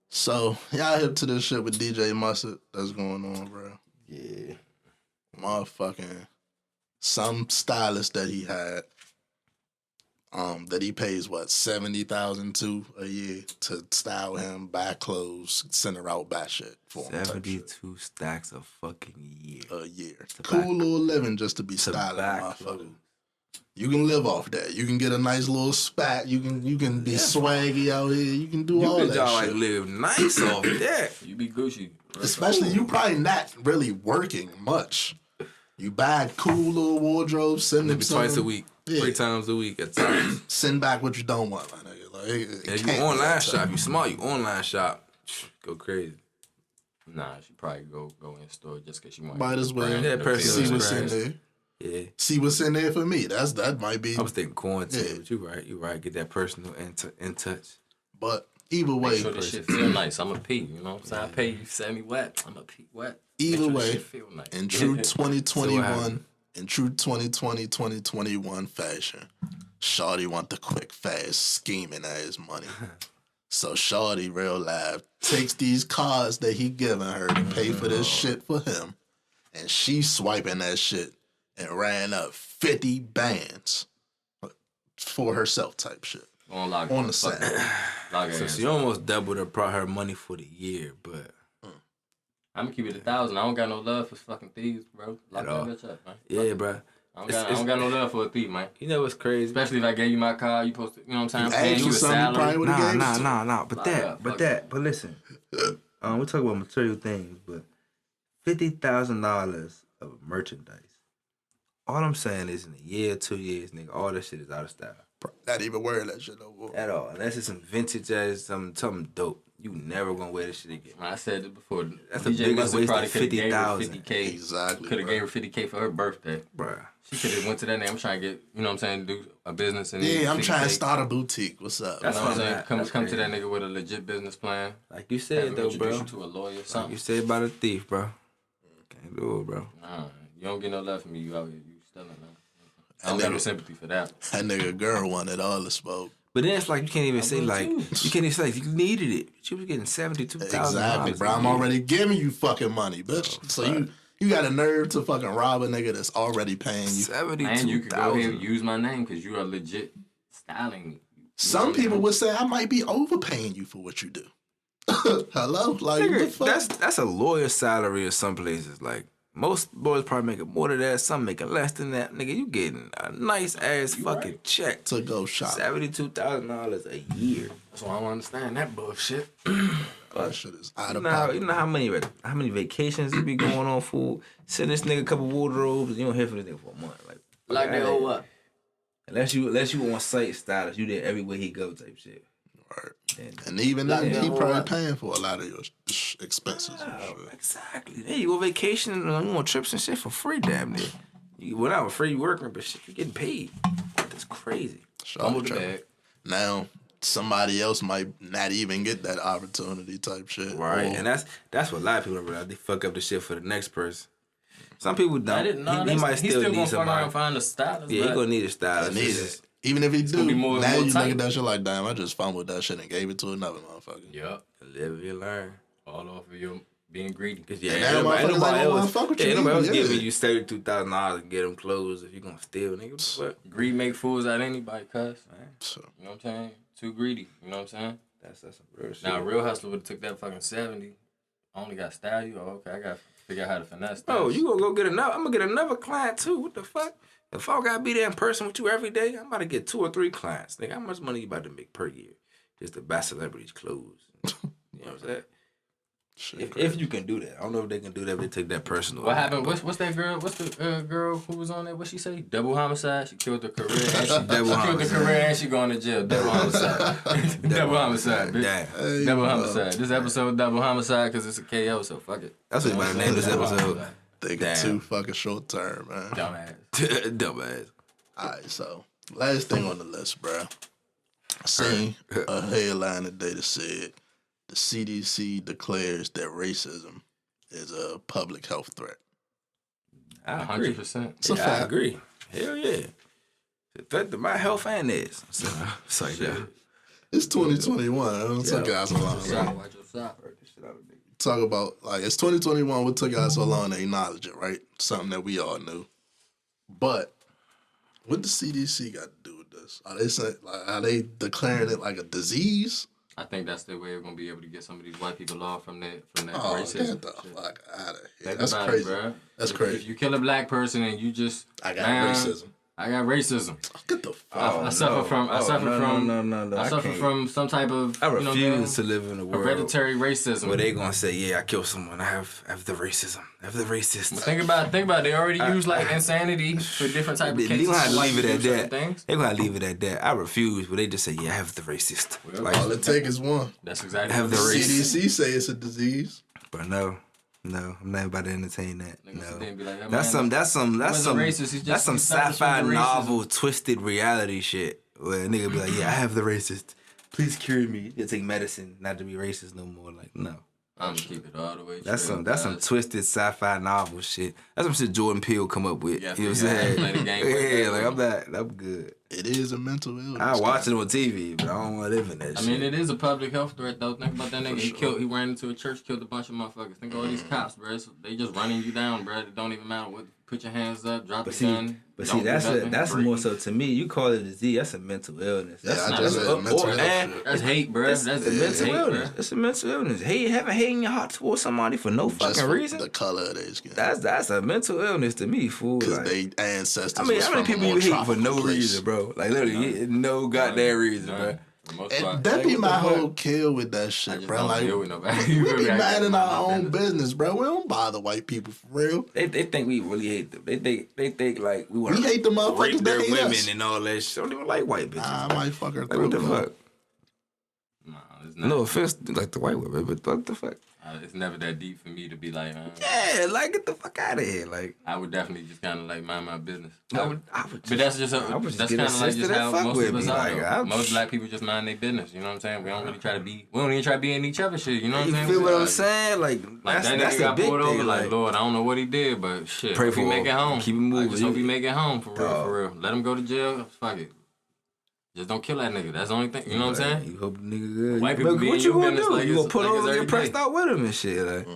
So, y'all hip to this shit with DJ Mustard that's going on, bro. Yeah. Motherfucking some stylist that he had, that he pays what $70,000 to a year to style him, buy clothes, send her out, buy shit for him. type shit. 72 stacks a fucking year. A year. To Cool buy- little living just to be to styling, buy motherfucker. clothes. You can live off that. You can get a nice little spot. You can be swaggy out here. You can do all You that can shit. like live nice off that. You be Gucci. Especially you probably not really working much. You buy cool little wardrobes, send them Maybe twice a something, week. Yeah. 3 times a week at times. send back what you don't want, my nigga. Like, it If you can't be online that shop, tough. you smart, you online shop, go crazy. Nah, she probably go in store just cause she want. Might as well Yeah, personal see what's in experience. there. Yeah. See what's in there for me. That might be. I was thinking quarantine, Yeah. but you right. Get that personal in touch. But either Make way, sure this shit feel nice. I'm a P. You know what I'm saying? I pay you 70 wet. I'm a P wet. Either Make sure way, this shit feel nice. in true So what 2021, happened? in true 2021 fashion, Shawty want the quick, fast, scheming ass money. So Shawty, real life, takes these cards that he giving her to pay for this shit for him, and she swiping that shit and ran up 50 bands for herself type shit On lock on the side. Log So in. she almost doubled her money for the year, but I'm gonna keep it 1,000. I don't got no love for fucking thieves, bro. Lock At that all. bitch up, man. yeah, bro. I don't got no love for a thief, man. You know what's crazy? Especially if I gave you my car, you supposed to, you know what I'm saying? I'm Asked paying you you a something, you probably salary. would've gave it to him. Nah. But listen. We talk about material things, but $50,000 of merchandise. All I'm saying is in a year, 2 years, nigga, all that shit is out of style. Not even wearing that shit no more. At all. Unless it's some vintage ass, something dope. You never gonna wear this shit again. I said it before. That's the DJ biggest Mustard waste probably of could have gave her 50,000. 50K. Exactly. Could have bro. gave her 50K for her birthday. Bruh. She could have went to that name. I'm trying to get, you know what I'm saying, do a business. And Yeah, I'm 50K. trying to start a boutique. What's up? You know what I'm saying? That's Come crazy. to that nigga with a legit business plan. Like you Have said him though, introduce bro. you to a lawyer or Like something. you said about a thief, bro. Can't do it, bro. Nah, you don't get no love from me. You out here, you stealing, man. I And don't got no nigga- sympathy for that. That nigga girl wanted all the smoke. But then it's like you can't even say would like too. you can't even say you needed it. She was getting $72,000. Exactly, bro. I'm already giving you fucking money, bitch. So you got a nerve to fucking rob a nigga that's already paying you. And you could go ahead and 72,000. use my name because you are legit styling me. Some people would say I might be overpaying you for what you do. Hello, like what the Nigga, fuck? that's a lawyer's salary in some places. Like Most boys probably making more than that. Some making less than that. Nigga, you getting a nice ass fucking check to go shopping. $72,000 a year. That's why I don't understand that bullshit. That shit is out of pocket. You know how many vacations you be going on for? Send this nigga a couple wardrobes. You don't hear from this nigga for a month. Like they owe up. Unless you on site stylist, you there everywhere he go type shit. Right. And even then, he probably paying for a lot of your expenses. And shit. Exactly. Hey, you on vacation and you on trips and shit for free, damn near. You went out for free working, but shit, you getting paid. That's crazy. Now, somebody else might not even get that opportunity type shit. Right. And that's what a lot of people don't realize. They fuck up the shit for the next person. Some people don't. He might still need somebody. Gonna find a stylist. Yeah, he gonna need a stylist. Even if he do, now you look at that shit like, damn, I just fumbled that shit and gave it to another motherfucker. Yep. Live and learn. All off of you being greedy. Cause nobody else giving you $32,000 to get them clothes if you gonna steal, nigga. What? Greed make fools out of anybody, cuz. So, you know what I'm saying? Too greedy. You know what I'm saying? That's some real shit. Now, a real hustler would have took that fucking 70. I only got style you. Oh, okay, I got to figure out how to finesse that. Oh, you gonna go get another? I'm gonna get another client too. What the fuck? If I gotta be there in person with you every day, I'm about to get 2 or 3 clients. Nigga, how much money you about to make per year just to buy celebrities' clothes? You know what I'm saying? If you can do that, I don't know if they can do that. If they take that personal. What happened? What's that girl? What's the girl who was on there? What she say? Double homicide. She killed her career. And she killed her career and she going to jail. Double homicide. Double homicide. Bitch. Double homicide. This episode double homicide because it's a KO. So fuck it. That's what you about to name this episode. Thinking too fucking short term, man. Dumbass. All right, so last thing on the list, bro. I seen a headline today that said the CDC declares that racism is a public health threat. I agree. 100%. I agree. Hell yeah. It's a threat to my health and this. It's like that. It's 2021. I don't took out so long. Talk about, like, it's 2021. What took out so long to acknowledge it, right? Something that we all knew. But what the CDC got to do with this? Are they declaring it like a disease? I think that's the way we're gonna be able to get some of these white people off from that racism. Get the fuck out of here. That's crazy, bro. That's crazy. If you kill a black person and you just I got racism. Get the fuck. I suffer from some type of. I refuse to live in a world hereditary racism where they gonna say, "Yeah, I killed someone. I have the racism. I have the racist." But think about it. They already use like insanity for different type of cases. They gonna have to leave it at that. They gonna leave it at that. I refuse, but they just say, "Yeah, I have the racist." Well, like, all it takes is one. That's exactly. Have the CDC say it's a disease, but no, I'm not about to entertain that. Like, that's some sci-fi novel twisted reality shit where a nigga be like, yeah, I have the racist. Please cure me. You take medicine not to be racist no more. Like, no. I'm gonna keep it all the way. That's some twisted sci-fi novel shit. That's some shit Jordan Peele come up with. You know what I'm saying? I'm good. It is a mental illness. I watch it on TV, but I don't want to live in that shit. I mean, it is a public health threat, though. Think about that nigga. He ran into a church, killed a bunch of motherfuckers. Think of all these cops, bro. They just running you down, bro. It don't even matter what. Put your hands up, drop the gun. But see, that's more so to me. You call it a disease. That's a mental illness. That's hate, bro. That's a mental illness. It's a mental illness. Having hate in your heart towards somebody for no fucking reason. The color of their skin. That's a mental illness to me, fool. Because they ancestors. I mean, how many people you hate for no reason, bro? Like literally, no goddamn reason, bro. And that be my whole kill with that shit, bro. Like, we be mad in our own business, bro. We don't bother white people for real. They think we really hate them. They think like we hate the motherfuckers rape their that hate women us. And all that shit. Don't even like white bitches. I might fuck her like, what the fuck? Nah, no offense, like the white women, but what the fuck? It's never that deep for me to be like, yeah, like get the fuck out of here. Like I would definitely just kind of like mind my business. I would but that's just that's kind of like just how most of us are. Most black people just mind their business. You know what I'm saying? We don't really try to be. We don't even try to be in each other shit. You know what I'm saying? You feel what I'm saying? Like that nigga got pulled over. Like Lord, I don't know what he did, but shit. Pray for him. Make it home. Keep him moving. I just hope he make it home for real. Let him go to jail. Fuck it. Just don't kill that nigga. That's the only thing. You know what I'm saying? You hope the nigga good. White people be in your business like you gonna put on every get pressed out with him and shit. Like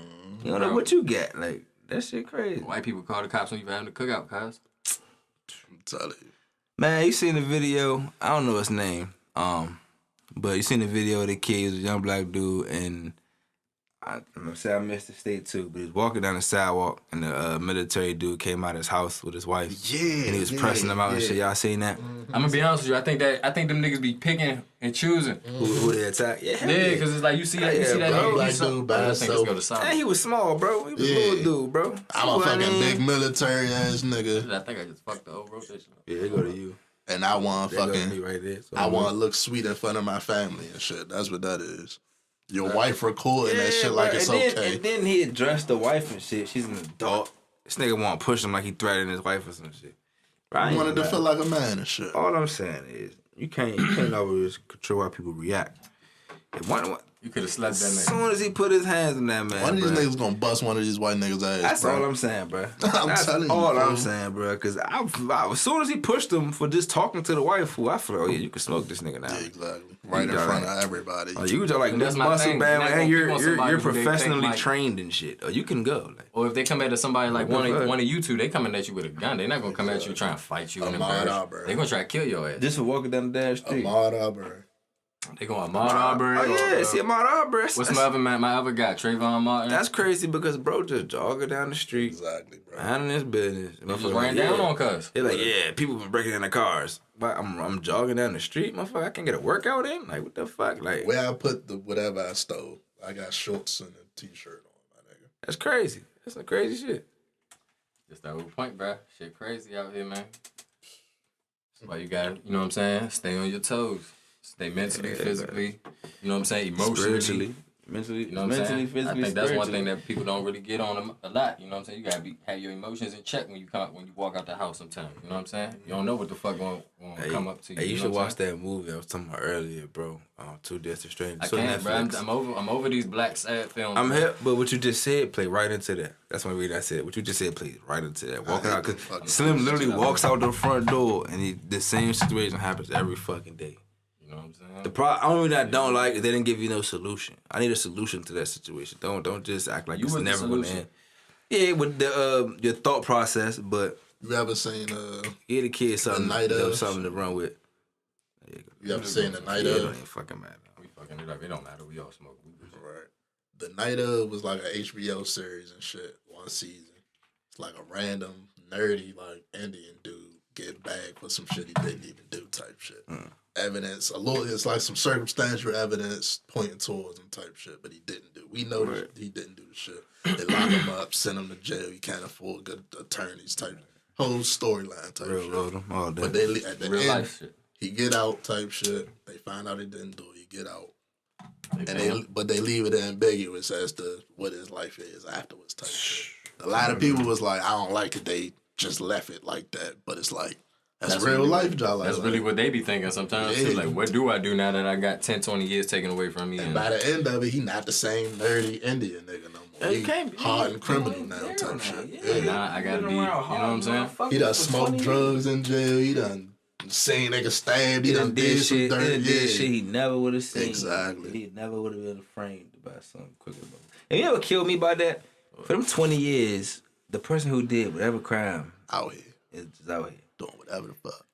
you don't know what you get. Like that shit crazy. White people call the cops when you having the cookout, cuz. I'm telling you. Man, you seen the video? I don't know his name. But you seen the video of the kid, was a young black dude, and I'm gonna say I missed the state too, but he was walking down the sidewalk and the military dude came out of his house with his wife. Yeah, and he was pressing him out and shit. Y'all seen that? I'm gonna be honest with you. I think them niggas be picking and choosing. Who they attack? Yeah, because it's like you see that bro, nigga, black dude by himself. Man, he was small, bro. He was a little dude, bro. I'm a fucking big military ass nigga. I think I just fucked the whole rotation. Yeah, they go to you. And I want fucking, right there, so I want to look sweet in front of my family and shit. That's what that is. Your wife recording that shit like it's okay. And then he addressed the wife and shit. She's an adult. This nigga want to push him like he threatened his wife or some shit. I wanted to feel like a man and shit. All I'm saying is, you can't always control how people react. You could have slept that nigga. As soon as he put his hands on that man, one of these niggas gonna bust one of these white niggas' ass. That's bro. all I'm saying, bro. I'm telling you, all bro. I'm saying, bro. Because as soon as he pushed him for just talking to the wife, I feel like, oh yeah, you can smoke this nigga now. Yeah, exactly. Right in front of everybody. Oh, you just like that's my muscle thing. bad, and you're who they professionally think, like, trained and shit. Or you can go. Like, or if they come at somebody like one of you two, they coming at you with a gun. They're not gonna come at you trying to fight you. They're gonna try to kill your ass. just for walking down the damn street. Ahmaud Arbery. They going Ahmaud Arbery. Oh yeah, see Ahmaud Arbery. What's my other guy? Trayvon Martin. That's crazy because bro just jogging down the street. Exactly, bro. Handling his business. He just ran down on cuz. They're like, yeah, people been breaking in their cars. But I'm jogging down the street, motherfucker. I can't get a workout in. Like, what the fuck? Like, where I put the whatever I stole, I got shorts and a t-shirt on, my nigga. That's crazy. That's some crazy shit. Just that whole point, bro. Shit crazy out here, man. That's why you gotta, you know what I'm saying? Stay on your toes. Stay mentally, physically, you know what I'm saying? Emotionally. Mentally, you know what I'm saying? physically, I think that's one thing that people don't really get on a lot. You know what I'm saying? You gotta have your emotions in check when you walk out the house sometimes. You know what I'm saying? You don't know what the fuck gonna come up to you. Hey, you know should what I'm watch that movie I was talking about earlier, bro. Two Deaths to Strangers. I can't, bro. I'm over these black sad films. I'm here, but what you just said play right into that. That's one reason I said what you just said play right into that. Walking out, cause Slim literally walks out the front door, and the same situation happens every fucking day. You know what I'm saying? The only thing I don't like is they didn't give you no solution. I need a solution to that situation. Don't just act like it's never gonna end. Yeah, with the your thought process, but you ever seen the kid something to run with. You ever seen The Night It Of? don't even fucking matter. We fucking it up. It don't matter. We all smoke. Right. The Night Of was like an HBO series and shit. One season. It's like a random nerdy like Indian dude get bagged for some shit he didn't even do type shit. Evidence, it's like some circumstantial evidence pointing towards him type shit, but he didn't do. We know that he didn't do the shit. They lock him up, send him to jail. He can't afford good attorneys type. Whole storyline type shit. Load him all day. But they at the Real end, life shit. he get out type shit. They find out he didn't do it. He get out. But they leave it ambiguous as to what his life is afterwards type shit. A lot of people was like, I don't like it. They just left it like that. But it's like, that's real really life, y'all. That's really what they be thinking sometimes. Yeah. Too. Like, what do I do now that I got 10, 20 years taken away from me? And by the end of it, he not the same nerdy Indian nigga no more. He hardened criminal now type shit. Yeah. Nah, I gotta be, you know what I'm saying? He done smoked drugs in jail. He done seen niggas stabbed. He done did some shit. dirty Shit he never would have seen. Exactly. He never would have been framed by something quicker. And you ever killed me by that? For them 20 years, the person who did whatever crime out here is just out here doing whatever the fuck.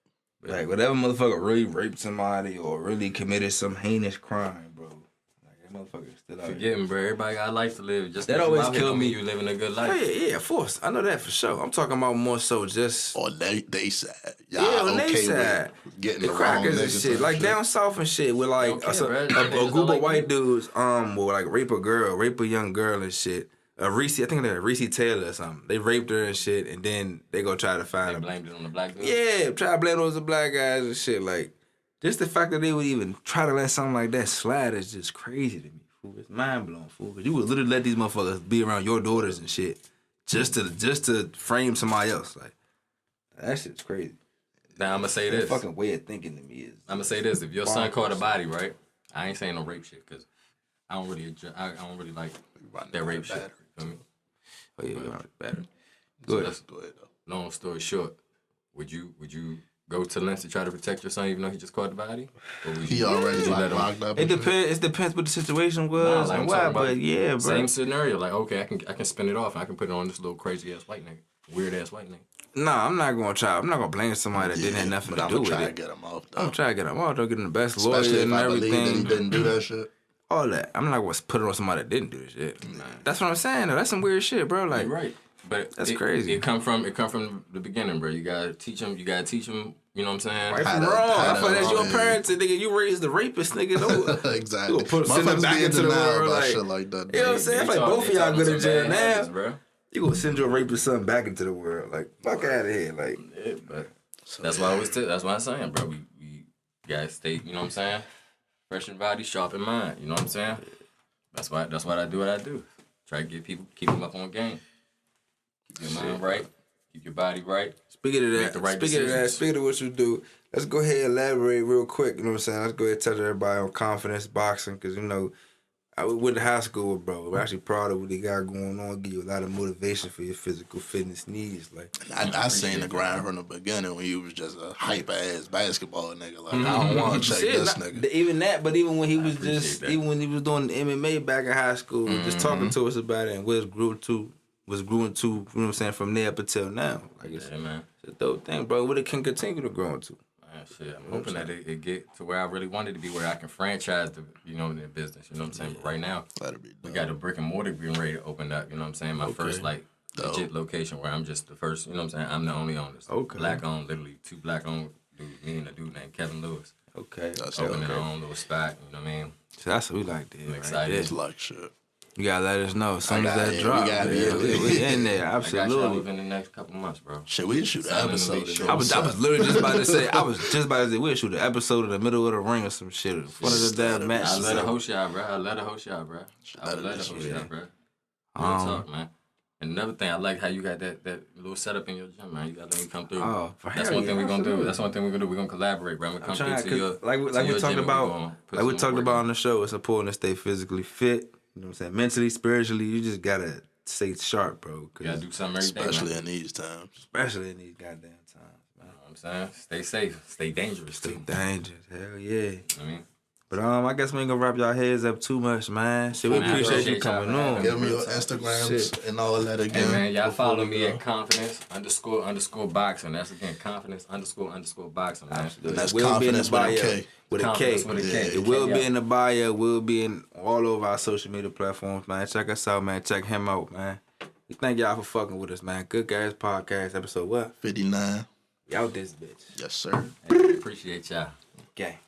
Like, whatever motherfucker really raped somebody or really committed some heinous crime, bro. Like, that motherfucker still out Forget him, bro. Everybody got a life to live. Just that always killed me. You living a good life. Oh, yeah, of course. I know that for sure. I'm talking about more so just... Or they side. Y'all on they side. Getting the crackers and shit. Like, down south and shit with, like, a group of white dudes will, like, rape a young girl and shit. Reese, I think they're Reese Taylor or something. They raped her and shit, and then they go try to find her. They blamed it on the black dude? Yeah, try to blame it on the black guys and shit. Like, just the fact that they would even try to let something like that slide is just crazy to me, fool. It's mind-blowing, fool. Because you would literally let these motherfuckers be around your daughters and shit just to frame somebody else. Like, that shit's crazy. Now, I'm going to say this. That fucking way of thinking to me is... I'm going to say this. If your son caught a body, right? I ain't saying no rape shit, because I don't really like that rape shit. You feel me? Oh yeah, better. Go ahead though. Long story short, would you go to lengths to try to protect your son even though he just caught the body? Or would he already locked up. It depends. It depends what the situation was and why. But yeah, bro. Same scenario. Like, okay, I can spin it off and I can put it on this little crazy ass white nigga, weird ass white nigga. Nah, I'm not gonna try. I'm not gonna blame somebody that didn't have nothing to do with it. I'm trying to get him off. Though. I'm trying to get him off. Though, get him the best lawyer Especially and if I everything. believe that he didn't do that shit. all that. I'm not gonna put it on somebody that didn't do this shit. That's what I'm saying. Though. That's some weird shit, bro. Like, You're right. But that's crazy. It come from the beginning, bro. You gotta teach them. You know what I'm saying? Right from wrong. I feel that's your parents, nigga. You raised the rapist, nigga. Exactly. You gonna send them back into the world, like, shit like that. You know what I'm saying? I feel like both of y'all good in jail now. Habits, bro. You gonna send your rapist son back into the world, like fuck out of here, like. Yeah, but that's why that's why I'm saying, bro. We gotta stay. You know what I'm saying? Fresh in body, sharp in mind. You know what I'm saying? That's why I do what I do. Try to get people, keep them up on game. Keep your mind right. Keep your body right. Speaking of what you do, let's go ahead and elaborate real quick. You know what I'm saying? Let's go ahead and touch everybody on confidence boxing, because, you know, I went to high school with bro. We're actually proud of what he got going on. Give you a lot of motivation for your physical fitness needs. Like, I seen the grind from the beginning when you was just a hyper ass basketball nigga. Like, I don't want to check this nigga. Even that, but even when he was even when he was doing the MMA back in high school, just talking to us about it, and was grew into, you know what I'm saying, from there up until now. Like, it's a dope thing, bro. What it can continue to grow into. Shit, I'm hoping that it get to where I really wanted to be, where I can franchise the business. You know what I'm saying? But right now, we got a brick and mortar being ready to open up. You know what I'm saying? My first legit location where I'm just the first. You know what I'm saying? I'm the only owner. Black owned, literally 2 black owned dudes. Me and a dude named Kevin Lewis. Okay, that's opening our own little spot. You know what I mean? So that's what we like to hear. I'm excited. It's like shit. You gotta let us know as soon as that drop. We in there, absolutely. I got you within the next couple months, bro. Shit, we shoot an episode. I was literally just about to say, we'll shoot an episode in the middle of the ring or some shit. One of the damn matches. I let her host y'all, bro. I let her host y'all, bro. Real talk, man. And another thing, I like how you got that little setup in your gym, man. You got to let me come through. Oh, that's one thing we're gonna do. That's one thing we're gonna do. We're gonna collaborate, bro. We're gonna come through to your like we talked about, on the show. It's important to stay physically fit. You know what I'm saying? Mentally, spiritually, you just gotta stay sharp, bro. You gotta do something every day, especially in these times. Especially in these goddamn times, man. You know what I'm saying? Stay safe. Stay dangerous, too. Stay dangerous. Hell yeah. I mean, but I guess we ain't gonna wrap y'all heads up too much, man. Shit, we appreciate you coming on. Give me your Instagrams and all that again. Hey, man, y'all follow me at confidence_boxing. That's again confidence_boxing, man. And that's confidence with a K. With a K. It will be in the bio. It will be in all over our social media platforms, man. Check us out, man. Check him out, man. We thank y'all for fucking with us, man. Good Guys Podcast, episode what? 59. We out this bitch. Yes, sir. Hey, appreciate y'all. Okay.